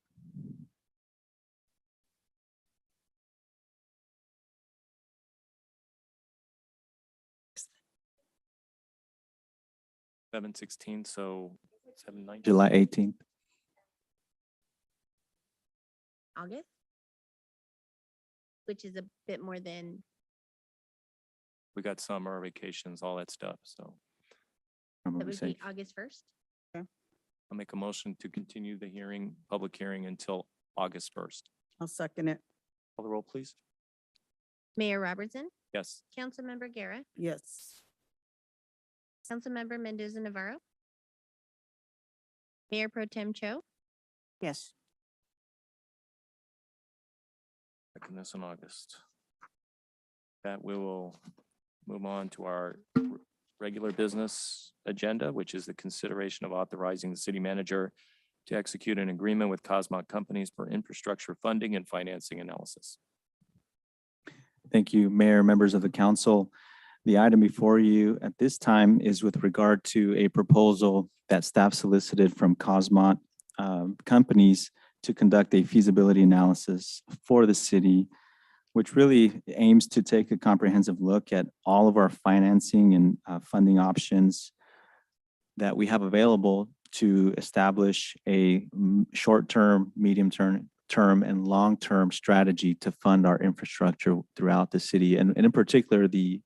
Seven 16, so 7/19. July 18th. August, which is a bit more than, We got summer vacations, all that stuff, so I'm that gonna would say be August 1st. I'll make a motion to continue the hearing, public hearing until August 1st. I'll second it. Call the roll, please. Mayor Robertson, Yes. Councilmember Guerra, Yes. Councilmember Mendoza Navarro, Mayor Pro Tem Cho, Yes. Second this in August. That we will move on to our regular business agenda, which is the consideration of authorizing the city manager to execute an agreement with Cosmont Companies for infrastructure funding and financing analysis. Thank you, Mayor, members of the council. The item before you at this time is with regard to a proposal that staff solicited from Cosmont Companies to conduct a feasibility analysis for the city, which really aims to take a comprehensive look at all of our financing and funding options that we have available to establish a short-term, medium-term, and long-term strategy to fund our infrastructure throughout the city, and in particular, the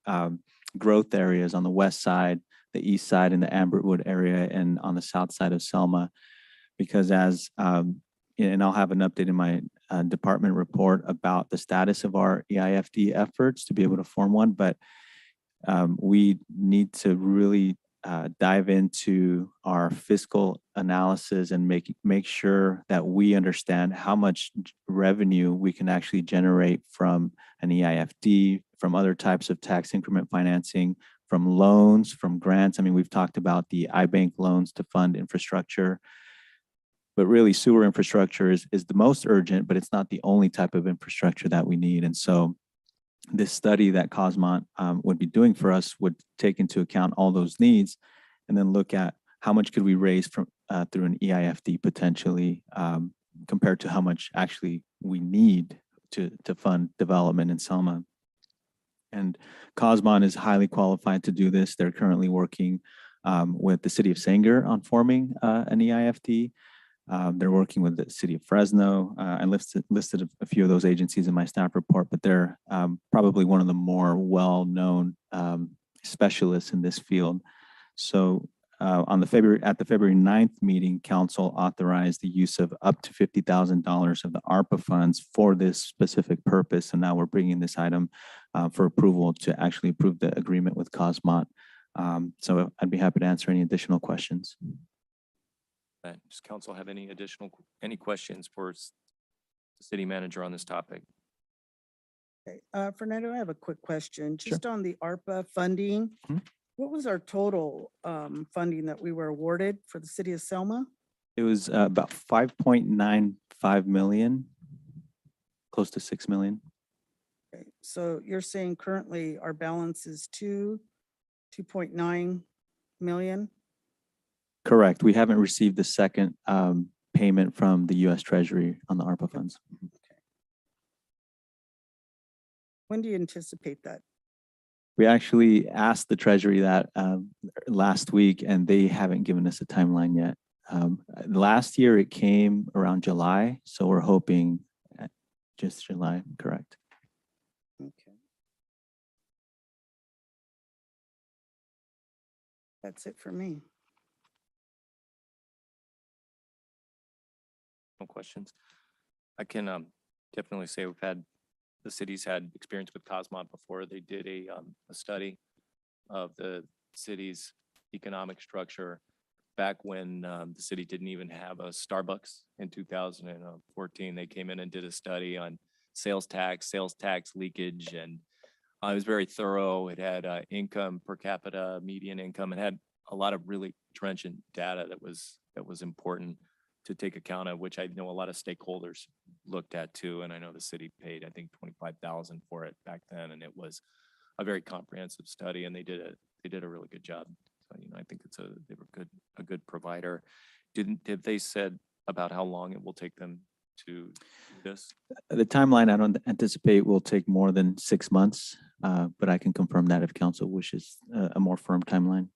growth areas on the west side, the east side, in the Amberwood area, and on the south side of Selma. Because and I'll have an update in my department report about the status of our EIFD efforts to be able to form one, but we need to really dive into our fiscal analysis and make sure that we understand how much revenue we can actually generate from an EIFD, from other types of tax increment financing, from loans, from grants. I mean, we've talked about the iBank loans to fund infrastructure, but really sewer infrastructure is the most urgent, but it's not the only type of infrastructure that we need. And so this study that Cosmont would be doing for us would take into account all those needs and then look at how much could we raise from through an EIFD potentially compared to how much actually we need to fund development in Selma. And Cosmont is highly qualified to do this. They're currently working with the City of Sanger on forming an EIFD. They're working with the City of Fresno. I listed a few of those agencies in my staff report, but they're probably one of the more well-known specialists in this field. So at the February 9th meeting, council authorized the use of up to $50,000 of the ARPA funds for this specific purpose. And now we're bringing this item for approval to actually approve the agreement with Cosmont. So I'd be happy to answer any additional questions. Does council have any questions for the city manager on this topic? Okay, Fernando, I have a quick question. Sure. Just on the ARPA funding, Mhm. what was our total funding that we were awarded for the city of Selma? It was about 5.95 million, close to 6 million. Okay, so you're saying currently our balance is 2.9 million? Correct. We haven't received the second payment from the U.S. Treasury on the ARPA funds. When do you anticipate that? We actually asked the Treasury that last week, and they haven't given us a timeline yet. Last year it came around July, so we're hoping just July, correct? Okay. That's it for me. No questions. I can definitely say the city's had experience with Cosmont before. They did a study of the city's economic structure back when the city didn't even have a Starbucks in 2014. They came in and did a study on sales tax leakage, and it was very thorough. It had income per capita, median income. It had a lot of really trenchant data that was important to take account of, which I know a lot of stakeholders looked at too. And I know the city paid, I think, $25,000 for it back then. And it was a very comprehensive study, and they did a really good job. So, I think they were a good provider. Did they said about how long it will take them to do this? The timeline I don't anticipate will take more than 6 months, but I can confirm that if council wishes a more firm timeline.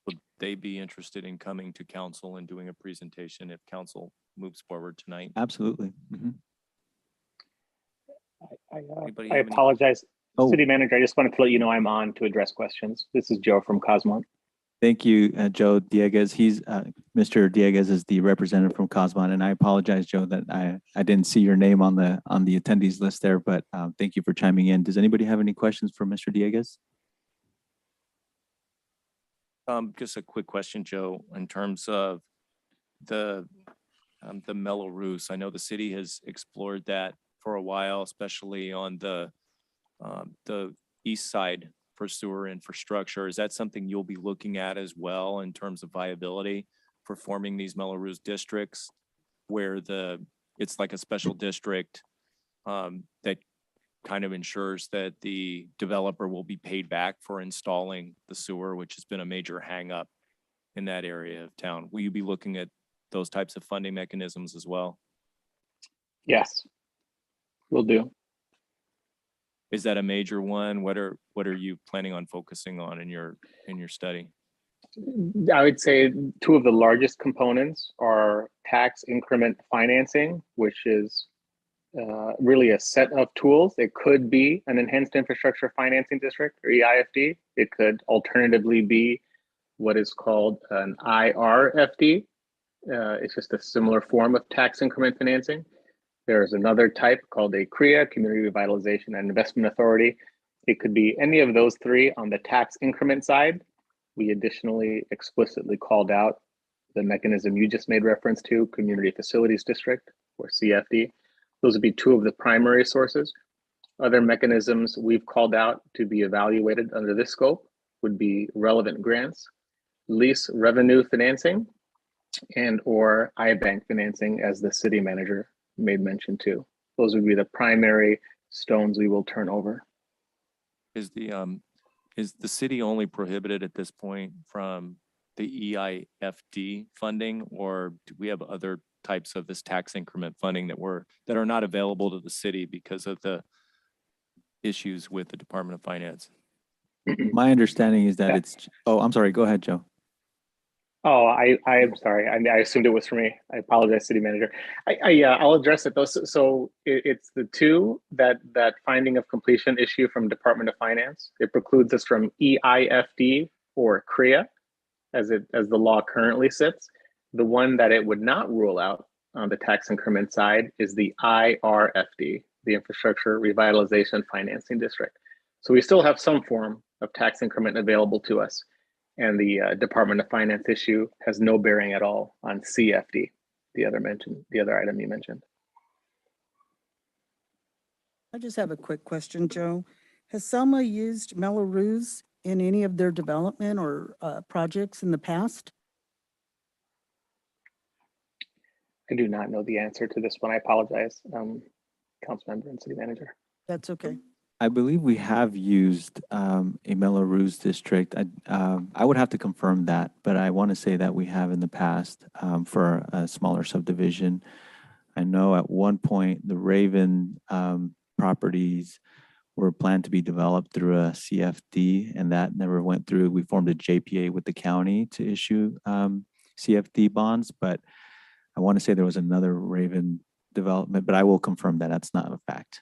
Would they be interested in coming to council and doing a presentation if council moves forward tonight? Absolutely. Mhm. Anybody I have any- apologize. Oh. City Manager, I just wanted to let you know I'm on to address questions. This is Joe from Cosmont. Thank you, Joe Dieguez. Mr. Dieguez is the representative from Cosmont, and I apologize, Joe, that I didn't see your name on the attendees list there, but thank you for chiming in. Does anybody have any questions for Mr. Dieguez? Just a quick question, Joe, in terms of the Melloroos. I know the city has explored that for a while, especially on the east side for sewer infrastructure. Is that something you'll be looking at as well in terms of viability for forming these Melloroos districts where it's like a special district that kind of ensures that the developer will be paid back for installing the sewer, which has been a major hangup in that area of town. Will you be looking at those types of funding mechanisms as well? Yes, will do. Is that a major one? What are you planning on focusing on in your study? I would say two of the largest components are tax increment financing, which is really a set of tools. It could be an enhanced infrastructure financing district or EIFD. It could alternatively be what is called an IRFD. It's just a similar form of tax increment financing. There's another type called a CREA, Community Revitalization and Investment Authority. It could be any of those three on the tax increment side. We additionally explicitly called out the mechanism you just made reference to, Community Facilities District, or CFD. Those would be two of the primary sources. Other mechanisms we've called out to be evaluated under this scope would be relevant grants, lease revenue financing, and or iBank financing, as the city manager made mention to. Those would be the primary stones we will turn over. Is the city only prohibited at this point from the EIFD funding, or do we have other types of this tax increment funding that are not available to the city because of the issues with the Department of Finance? My understanding is that I'm sorry, go ahead, Joe. Oh, I'm sorry. I assumed it was for me. I apologize, city manager. I'll address it though. So it's the two that finding of completion issue from Department of Finance. It precludes us from EIFD or CREA as the law currently sits. The one that it would not rule out on the tax increment side is the IRFD, the Infrastructure Revitalization Financing District. So we still have some form of tax increment available to us. And the Department of Finance issue has no bearing at all on CFD, the other item you mentioned. I just have a quick question, Joe. Has Selma used Melloroos in any of their development or projects in the past? I do not know the answer to this one. I apologize, council member and city manager. That's okay. I believe we have used a Melloroos district. I would have to confirm that, but I want to say that we have in the past for a smaller subdivision. I know at one point the Raven properties were planned to be developed through a CFD, and that never went through. We formed a JPA with the county to issue CFD bonds, but I want to say there was another Raven development, but I will confirm that that's not a fact.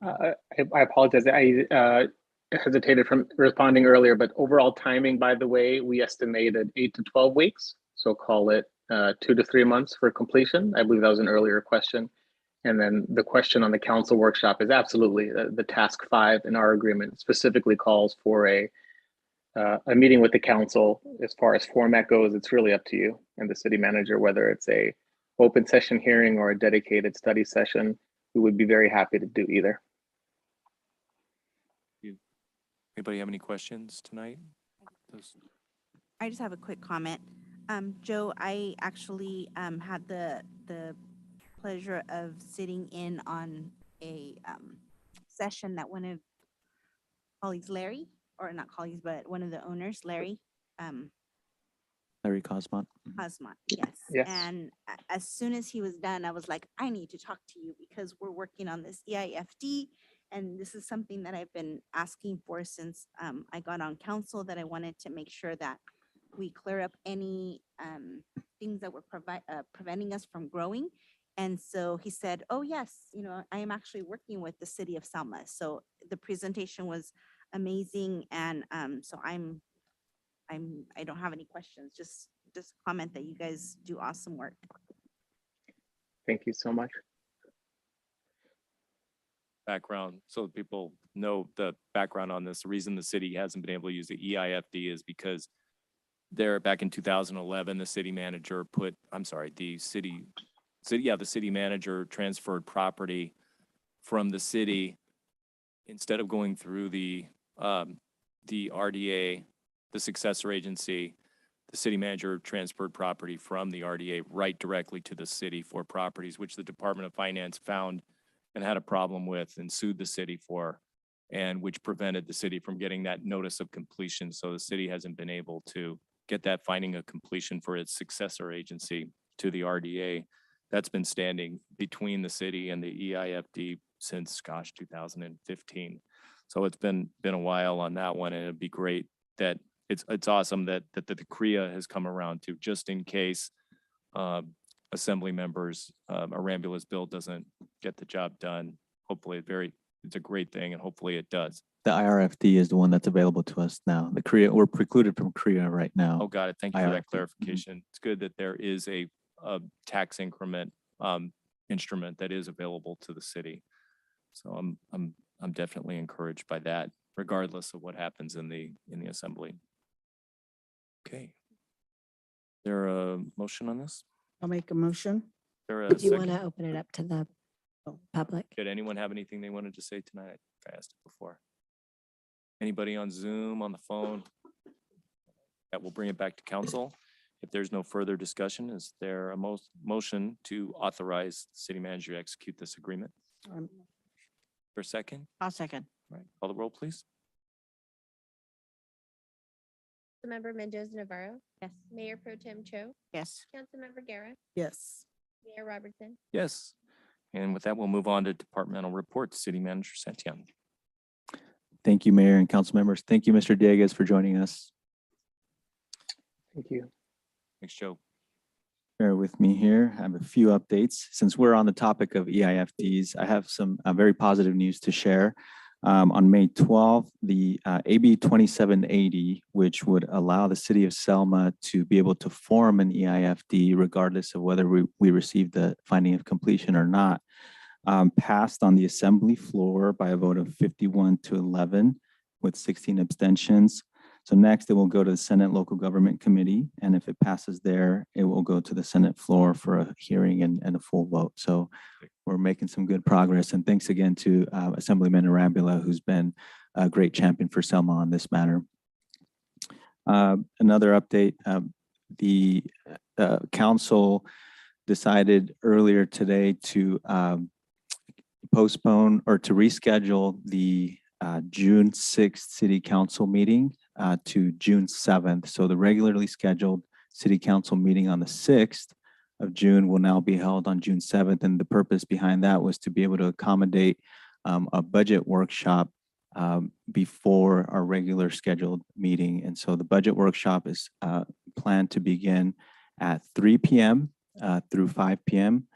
I apologize. I hesitated from responding earlier, but overall timing, by the way, we estimated 8 to 12 weeks. So call it 2 to 3 months for completion. I believe that was an earlier question. And then the question on the council workshop is absolutely the task 5 in our agreement specifically calls for a meeting with the council. As far as format goes, it's really up to you and the city manager, whether it's a open session hearing or a dedicated study session. We would be very happy to do either. Anybody have any questions tonight? I just have a quick comment. Joe, I actually had the pleasure of sitting in on a session that one of colleagues, Larry, or not colleagues, but one of the owners, Larry, Larry Cosmont. Cosmont, yes. Yes. And as soon as he was done, I was like, I need to talk to you because we're working on this EIFD. And this is something that I've been asking for since I got on council, that I wanted to make sure that we clear up any things that were preventing us from growing. And so he said, oh yes, I am actually working with the City of Selma. So the presentation was amazing. And so I don't have any questions, just comment that you guys do awesome work. Thank you so much. Background, so that people know the background on this. The reason the city hasn't been able to use the EIFD is because back in 2011, the city manager the city manager transferred property from the city instead of going through the the RDA, the successor agency, the city manager transferred property from the RDA right directly to the city for properties, which the Department of Finance found and had a problem with and sued the city for, and which prevented the city from getting that notice of completion. So the city hasn't been able to get that finding of completion for its successor agency to the RDA. That's been standing between the city and the EIFD since, gosh, 2015. So it's been a while on that one, and it'd be great that it's awesome that the CREA has come around to, just in case assembly members, Arambula's bill doesn't get the job done. Hopefully it's a great thing, and hopefully it does. The IRFD is the one that's available to us now. The CREA, we're precluded from CREA right now. Oh, got it. Thank you for that IRFD. clarification. It's good that there is a tax increment instrument that is available to the city. So I'm definitely encouraged by that, regardless of what happens in the assembly. Okay. There a motion on this? I'll make a motion. There a Did you want second? to open it up to the public? Did anyone have anything they wanted to say tonight? I think I asked it before. Anybody on Zoom, on the phone? That will bring it back to council. If there's no further discussion, is there a motion to authorize the city manager to execute this agreement? For a second? I'll second. All right, call the roll, please. Councilmember Mendoza Navarro, Yes. Mayor Pro Tem Cho, Yes. Councilmember Guerra, Yes. Mayor Robertson. Yes. And with that, we'll move on to departmental reports. City Manager Santiago. Thank you, Mayor and council members. Thank you, Mr. Dieguez, for joining us. Thank you. Thanks, Joe. Bear with me here. I have a few updates. Since we're on the topic of EIFDs, I have some very positive news to share. On May 12th, the AB 2780, which would allow the City of Selma to be able to form an EIFD regardless of whether we receive the finding of completion or not, passed on the assembly floor by a vote of 51-11 with 16 abstentions. So next it will go to the Senate Local Government Committee, and if it passes there, it will go to the Senate floor for a hearing and a full vote. So we're making some good progress, and thanks again to Assemblyman Arambula, who's been a great champion for Selma on this matter. Another update, the council decided earlier today to postpone or to reschedule the June 6th City Council meeting to June 7th. So the regularly scheduled City Council meeting on the 6th of June will now be held on June 7th. And the purpose behind that was to be able to accommodate a budget workshop before our regular scheduled meeting. And so the budget workshop is planned to begin at 3 p.m. Through 5 p.m.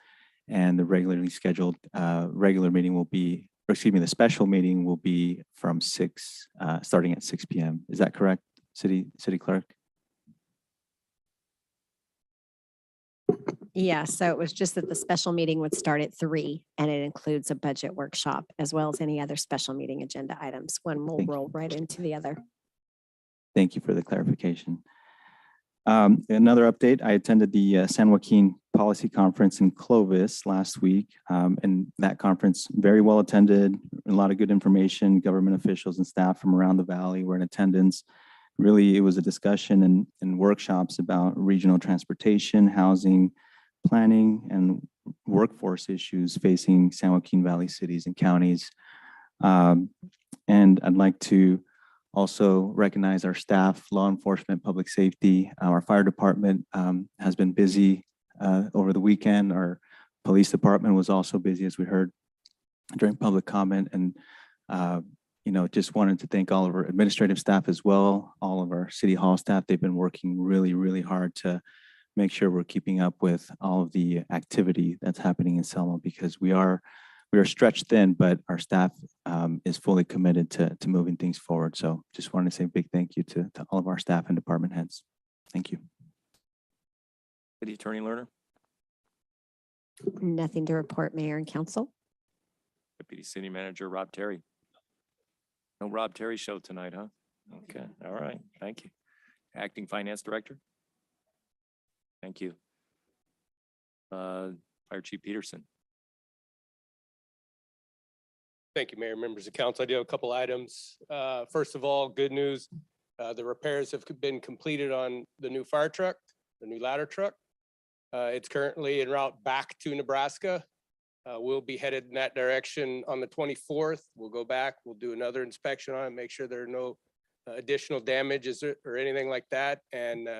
And the regularly scheduled regular meeting will be, or excuse me, the special meeting will be from starting at 6 p.m. Is that correct, City Clerk? Yeah, so it was just that the special meeting would start at 3, and it includes a budget workshop as well as any other special meeting agenda items. One will Thank you. roll right into the other. Thank you for the clarification. Another update, I attended the San Joaquin Policy Conference in Clovis last week, and that conference very well attended, a lot of good information. Government officials and staff from around the valley were in attendance. Really, it was a discussion and workshops about regional transportation, housing, planning, and workforce issues facing San Joaquin Valley cities and counties. And I'd like to also recognize our staff, law enforcement, public safety. Our fire department has been busy over the weekend. Our police department was also busy, as we heard during public comment. And just wanted to thank all of our administrative staff as well, all of our city hall staff. They've been working really, really hard to make sure we're keeping up with all of the activity that's happening in Selma, because we are stretched thin, but our staff is fully committed to moving things forward. So just wanted to say a big thank you to all of our staff and department heads. Thank you. City Attorney Lerner, Nothing to report, Mayor and Council. Deputy City Manager Rob Terry. No Rob Terry show tonight, huh? Okay, all right, thank you. Acting Finance Director. Thank you. Fire Chief Peterson. Thank you, Mayor, members of council. I do have a couple items. First of all, good news. The repairs have been completed on the new fire truck, the new ladder truck. It's currently en route back to Nebraska. We'll be headed in that direction on the 24th. We'll go back, we'll do another inspection on it, make sure there are no additional damages or anything like that. And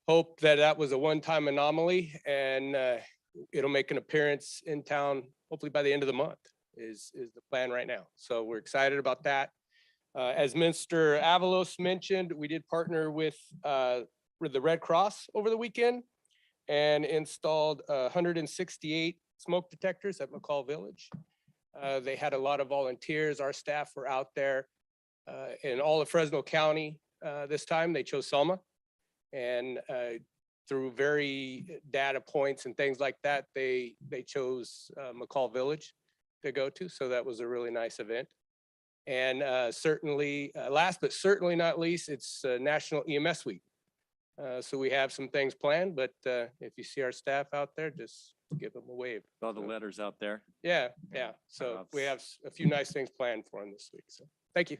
hope that that was a one-time anomaly and it'll make an appearance in town, hopefully by the end of the month is the plan right now. So we're excited about that. As Mr. Avalos mentioned, we did partner with the Red Cross over the weekend and installed 168 smoke detectors at McCall Village. They had a lot of volunteers. Our staff were out there in all of Fresno County. This time they chose Selma, and through very data points and things like that, they chose McCall Village to go to. So that was a really nice event. And certainly, last but certainly not least, it's National EMS Week. So we have some things planned, but if you see our staff out there, just give them a wave. All the letters out there. Yeah, yeah. So we have a few nice things planned for them this week. So thank you.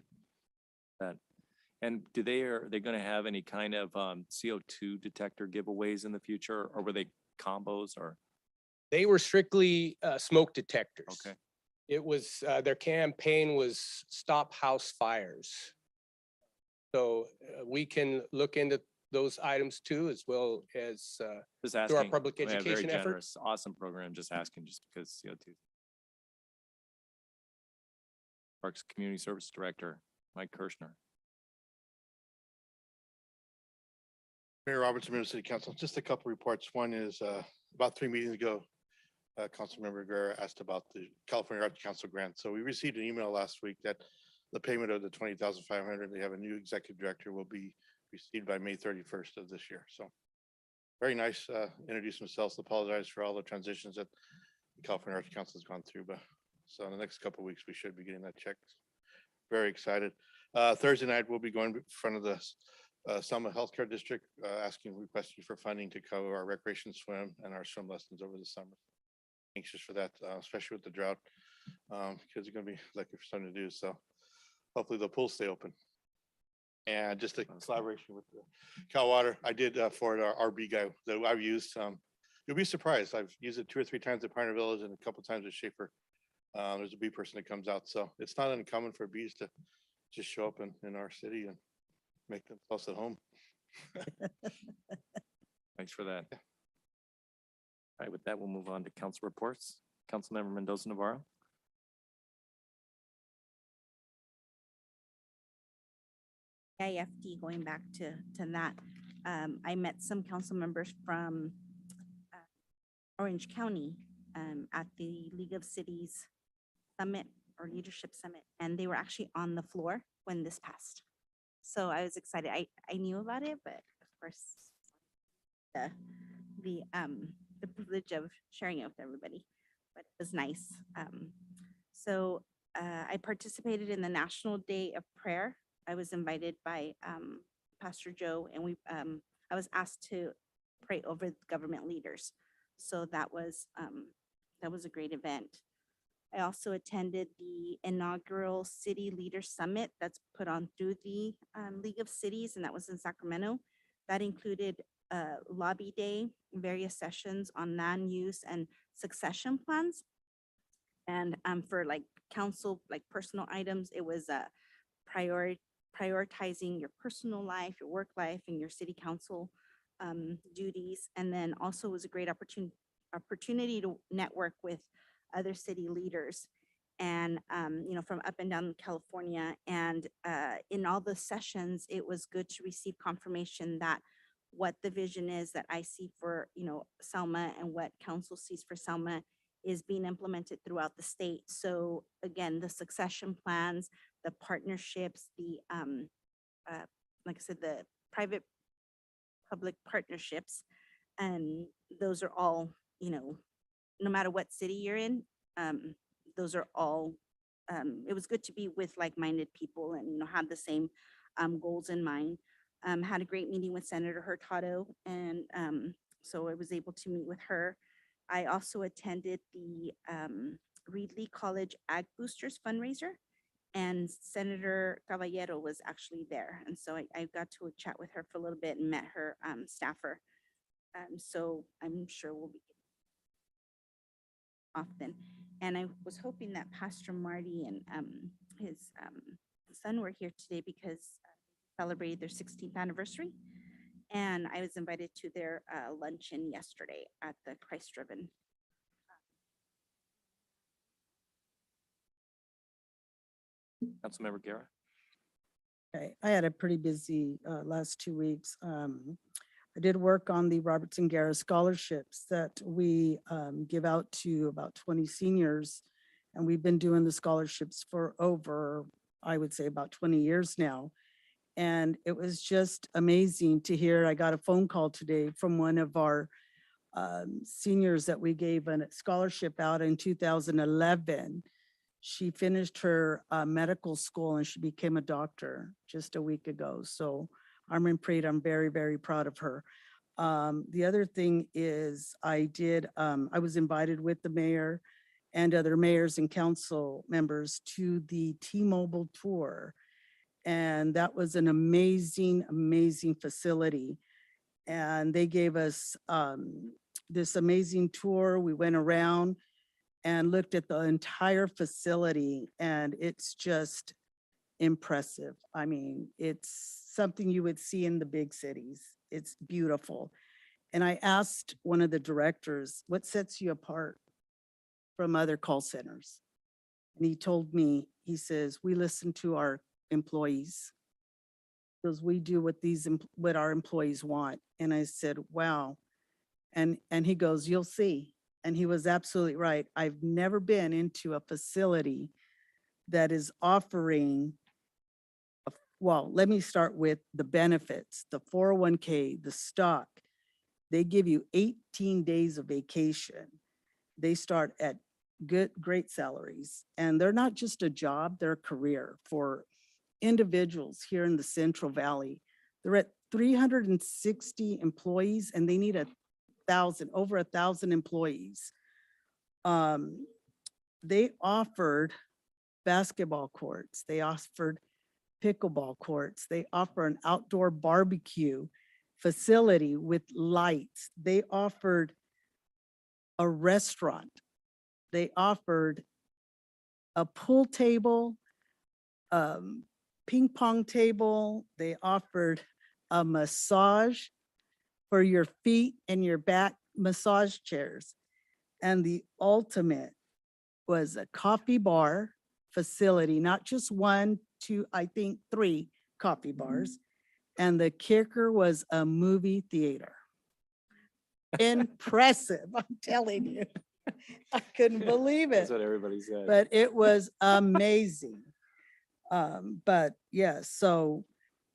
And are they going to have any kind of CO2 detector giveaways in the future, or were they combos or? They were strictly smoke detectors. Okay. It was, their campaign was Stop House Fires. So we can look into those items too, as well as Just through our asking. public Yeah, very education effort. generous, awesome program. Just asking, just because CO2. Parks Community Service Director, Mike Kirschner. Mayor Robertson, Member of City Council, just a couple reports. One is about 3 meetings ago, Councilmember Guerra asked about the California Arts Council grant. So we received an email last week that the payment of the $20,500, they have a new executive director, will be received by May 31st of this year. So very nice, introduce themselves, apologize for all the transitions that the California Arts Council has gone through. But so in the next couple of weeks, we should be getting that check. Very excited. Thursday night, we'll be going in front of the Selma Healthcare District, requesting for funding to cover our recreation swim and our swim lessons over the summer. Anxious for that, especially with the drought. Kids are going to be looking for something to do. So hopefully the pools stay open. And just a collaboration with the Cal Water, I did forward our RB guy that I've used. You'll be surprised. I've used it 2 or 3 times at Pioneer Village and a couple times at Schaefer. There's a bee person that comes out. So it's not uncommon for bees to just show up in our city and make themselves at home. Thanks for that. All right, with that, we'll move on to council reports. Councilmember Mendoza Navarro. IFD, going back to that, I met some council members from Orange County at the League of Cities Summit or Leadership Summit, and they were actually on the floor when this passed. So I was excited. I knew about it, but of course, the privilege of sharing it with everybody, but it was nice. So I participated in the National Day of Prayer. I was invited by Pastor Joe, and I was asked to pray over government leaders. So that was a great event. I also attended the inaugural City Leader Summit that's put on through the League of Cities, and that was in Sacramento. That included lobby day, various sessions on land use and succession plans. And for like council, like personal items, it was prioritizing your personal life, your work life, and your city council duties. And then also was a great opportunity to network with other city leaders and from up and down California. And in all the sessions, it was good to receive confirmation that what the vision is that I see for Selma and what council sees for Selma is being implemented throughout the state. So again, the succession plans, the partnerships, the like I said, the private public partnerships, and those are all, no matter what city you're in, those are all, it was good to be with like-minded people and, have the same goals in mind. Had a great meeting with Senator Hurtado, and so I was able to meet with her. I also attended the Reedley College Ag Boosters fundraiser. And Senator Caballero was actually there. And so I got to chat with her for a little bit and met her staffer. So I'm sure we'll be often. And I was hoping that Pastor Marty and his son were here today because celebrated their 16th anniversary. And I was invited to their luncheon yesterday at the Christ Driven. Councilmember Guerra. Okay, I had a pretty busy last 2 weeks. I did work on the Robertson Garra scholarships that we give out to about 20 seniors. And we've been doing the scholarships for over, I would say, about 20 years now. And it was just amazing to hear. I got a phone call today from one of our seniors that we gave a scholarship out in 2011. She finished her medical school and she became a doctor just a week ago. So I'm very, very proud of her. The other thing is I was invited with the mayor and other mayors and council members to the T-Mobile tour. And that was an amazing, amazing facility. And they gave us this amazing tour. We went around and looked at the entire facility, and it's just impressive. I mean, it's something you would see in the big cities. It's beautiful. And I asked one of the directors, what sets you apart from other call centers? And he told me, he says, we listen to our employees because we do what our employees want. And I said, wow. And he goes, you'll see. And he was absolutely right. I've never been into a facility that is offering, well, let me start with the benefits, the 401k, the stock. They give you 18 days of vacation. They start at great salaries. And they're not just a job, they're a career for individuals here in the Central Valley. They're at 360 employees and they need over 1,000 employees. They offered basketball courts. They offered pickleball courts. They offer an outdoor barbecue facility with lights. They offered a restaurant. They offered a pool table, ping pong table. They offered a massage for your feet and your back, massage chairs. And the ultimate was a coffee bar facility, not just 1, 2, I think 3 coffee bars. And the kicker was a movie theater. Impressive, I'm telling you. I couldn't believe it. That's what everybody said. But it was amazing. But yeah, so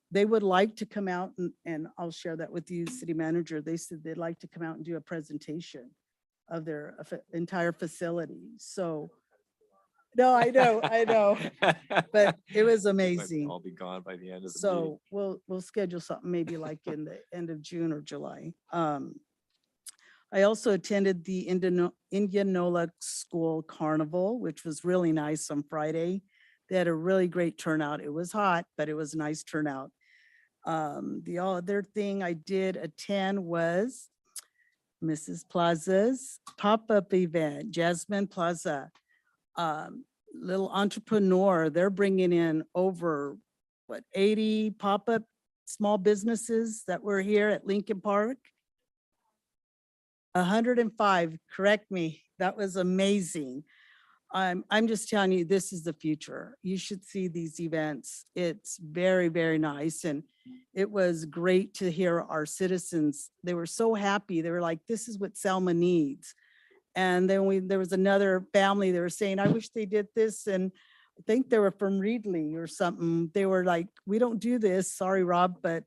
they would like to come out and I'll share that with you, city manager. They said they'd like to come out and do a presentation of their entire facility. So, no, I know, but it was amazing. I'll be gone by the end of the meeting. So we'll schedule something maybe like in the end of June or July. I also attended the Indianola School Carnival, which was really nice on Friday. They had a really great turnout. It was hot, but it was a nice turnout. The other thing I did attend was Mrs. Plaza's pop-up event, Jasmine Plaza. Little entrepreneur, they're bringing in over, 80 pop-up small businesses that were here at Lincoln Park. 105, correct me. That was amazing. I'm just telling you, this is the future. You should see these events. It's very, very nice. And it was great to hear our citizens. They were so happy. They were like, this is what Selma needs. And then there was another family, they were saying, I wish they did this. And I think they were from Reedley or something. They were like, we don't do this. Sorry, Rob, but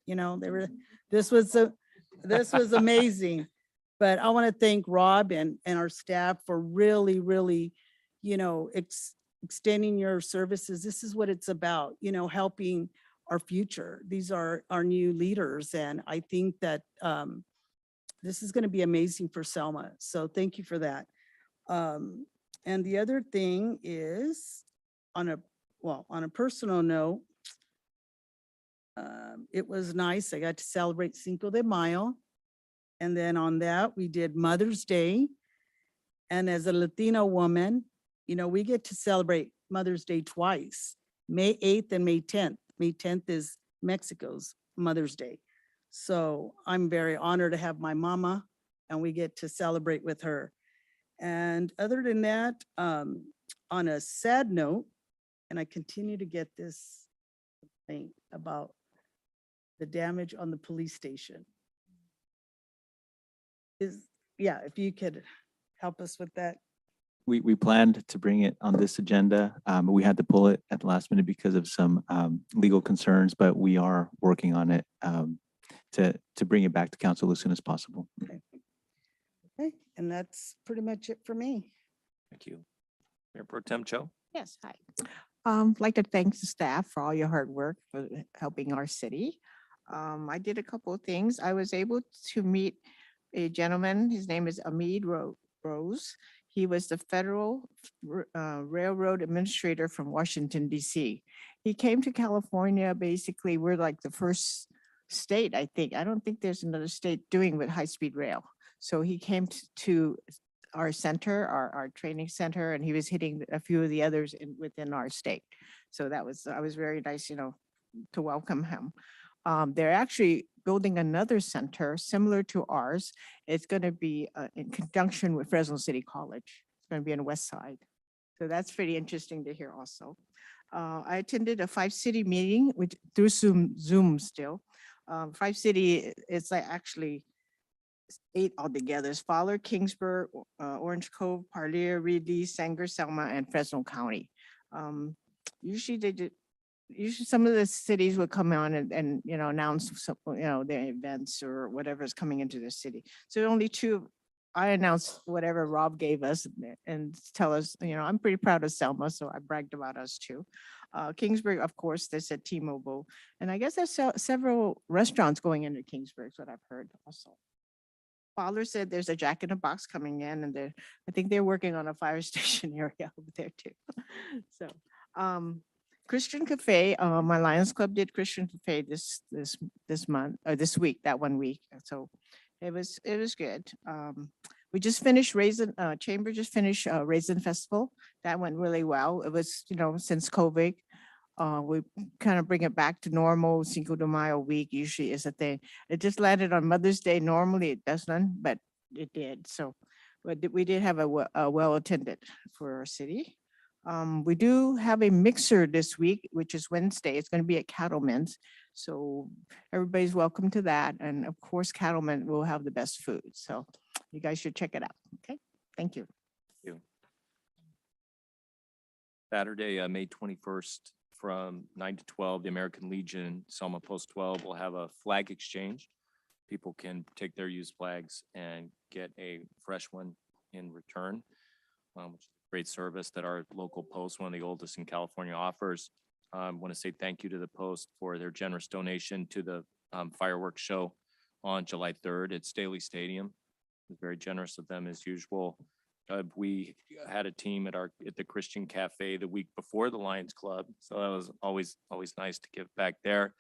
this was amazing. But I want to thank Rob and our staff for really, really, extending your services. This is what it's about, helping our future. These are our new leaders. And I think that this is going to be amazing for Selma. So thank you for that. And the other thing is on a personal note, it was nice. I got to celebrate Cinco de Mayo. And then on that, we did Mother's Day. And as a Latina woman, we get to celebrate Mother's Day twice, May 8th and May 10th. May 10th is Mexico's Mother's Day. So I'm very honored to have my mama and we get to celebrate with her. And other than that, on a sad note, and I continue to get this thing about the damage on the police station. If you could help us with that. We planned to bring it on this agenda. But we had to pull it at the last minute because of some legal concerns, but we are working on it to bring it back to council as soon as possible. Okay, and that's pretty much it for me. Thank you. Mayor Pro Tem Cho. Yes, hi. Like to thank the staff for all your hard work for helping our city. I did a couple of things. I was able to meet a gentleman. His name is Amid Rose. He was the Federal Railroad Administrator from Washington, DC. He came to California. Basically, we're like the first state, I think. I don't think there's another state doing with high-speed rail. So he came to our center, our training center, and he was hitting a few of the others within our state. So that was very nice, to welcome him. They're actually building another center similar to ours. It's going to be in conjunction with Fresno City College. It's going to be on the west side. So that's pretty interesting to hear also. I attended a 5-city meeting through Zoom still. 5-city, it's like actually 8 altogether. It's Fowler, Kingsburg, Orange Cove, Parlier, Reedy, Sanger, Selma, and Fresno County. Usually some of the cities would come on and announce some, their events or whatever is coming into the city. So only 2, I announced whatever Rob gave us and tell us, I'm pretty proud of Selma, so I bragged about us too. Kingsburg, of course, they said T-Mobile. And I guess there's several restaurants going into Kingsburg, is what I've heard also. Fowler said there's a Jack in the Box coming in, and I think they're working on a fire station area over there too. So, Christian Cafe, my Lions Club did Christian Cafe this month or this week, that 1 week. So it was good. We just finished Chamber just finished Raisin Festival. That went really well. It was, since COVID, we kind of bring it back to normal. Cinco de Mayo week usually is a thing. It just landed on Mother's Day. Normally it doesn't, but it did. So we did have a well attended for our city. We do have a mixer this week, which is Wednesday. It's going to be at Cattleman's. So everybody's welcome to that. And of course, Cattleman will have the best food. So you guys should check it out. Okay. Thank you. Saturday, May 21st from 9 to 12, the American Legion Selma Post 12 will have a flag exchange. People can take their used flags and get a fresh one in return, which is a great service that our local post, one of the oldest in California, offers. I want to say thank you to the Post for their generous donation to the fireworks show on July 3rd at Staley Stadium. It was very generous of them as usual. We had a team at the Christian Cafe the week before the Lions Club, so that was always nice to give back there.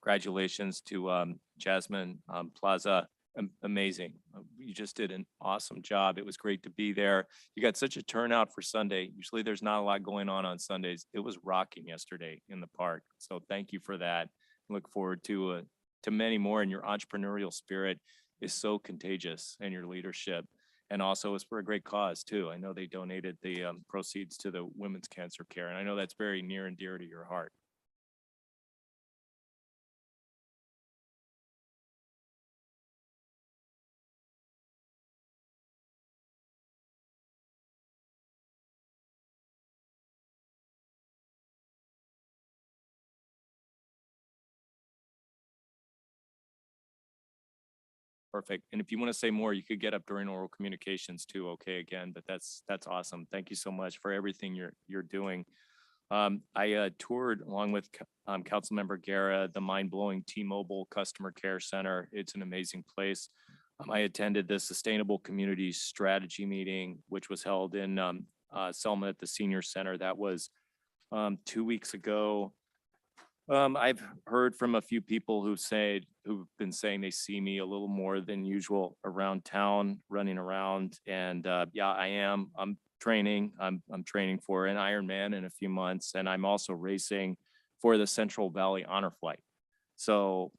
Congratulations to Jasmine Plaza. Amazing. You just did an awesome job. It was great to be there. You got such a turnout for Sunday. Usually there's not a lot going on Sundays. It was rocking yesterday in the park. So thank you for that. Look forward to many more, and your entrepreneurial spirit is so contagious, and your leadership. And also it's for a great cause too. I know they donated the proceeds to the women's cancer care, and I know that's very near and dear to your heart. Perfect. And if you want to say more, you could get up during oral communications too. Okay, again, but that's awesome. Thank you so much for everything you're doing. I toured along with Councilmember Guerra, the mind-blowing T-Mobile Customer Care Center. It's an amazing place. I attended the Sustainable Communities Strategy meeting, which was held in Selma at the Senior Center. That was 2 weeks ago. I've heard from a few people who've been saying they see me a little more than usual around town, running around. And yeah, I am. I'm training. I'm training for an Ironman in a few months, and I'm also racing for the Central Valley Honor Flight. So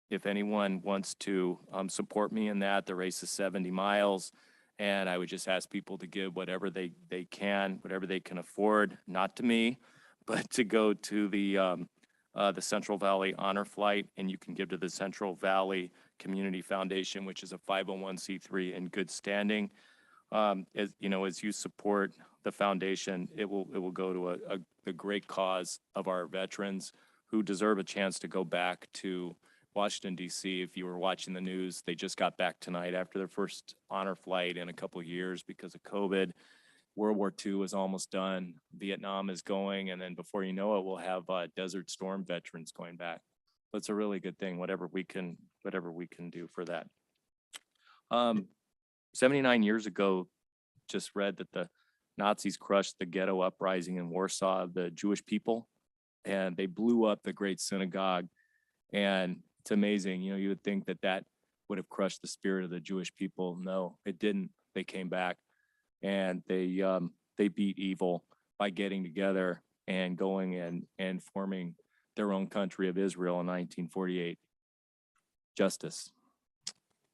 if anyone wants to support me in that, the race is 70 miles. And I would just ask people to give whatever they can, whatever they can afford, not to me, but to go to the Central Valley Honor Flight, and you can give to the Central Valley Community Foundation, which is a 501c3 in good standing. As you know, as you support the foundation, it will go to a great cause of our veterans who deserve a chance to go back to Washington, D.C. If you were watching the news, they just got back tonight after their first honor flight in a couple of years because of COVID. World War II is almost done. Vietnam is going. And then before you know it, we'll have Desert Storm veterans going back. So it's a really good thing, whatever we can do for that. 79 years ago, just read that the Nazis crushed the ghetto uprising in Warsaw of the Jewish people, and they blew up the great synagogue. And it's amazing, you know, you would think that that would have crushed the spirit of the Jewish people. No, it didn't. They came back, and they beat evil by getting together and going and forming their own country of Israel in 1948. Justice.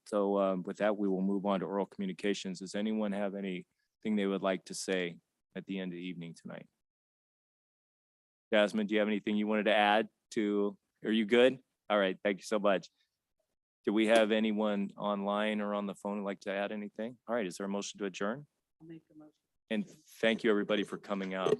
So with that, we will move on to oral communications. Does anyone have anything they would like to say at the end of the evening tonight? Jasmine, do you have anything you wanted to add to? Are you good? All right, thank you so much. Do we have anyone online or on the phone who'd like to add anything? All right, is there a motion to adjourn? I'll make the motion. And thank you, everybody, for coming out.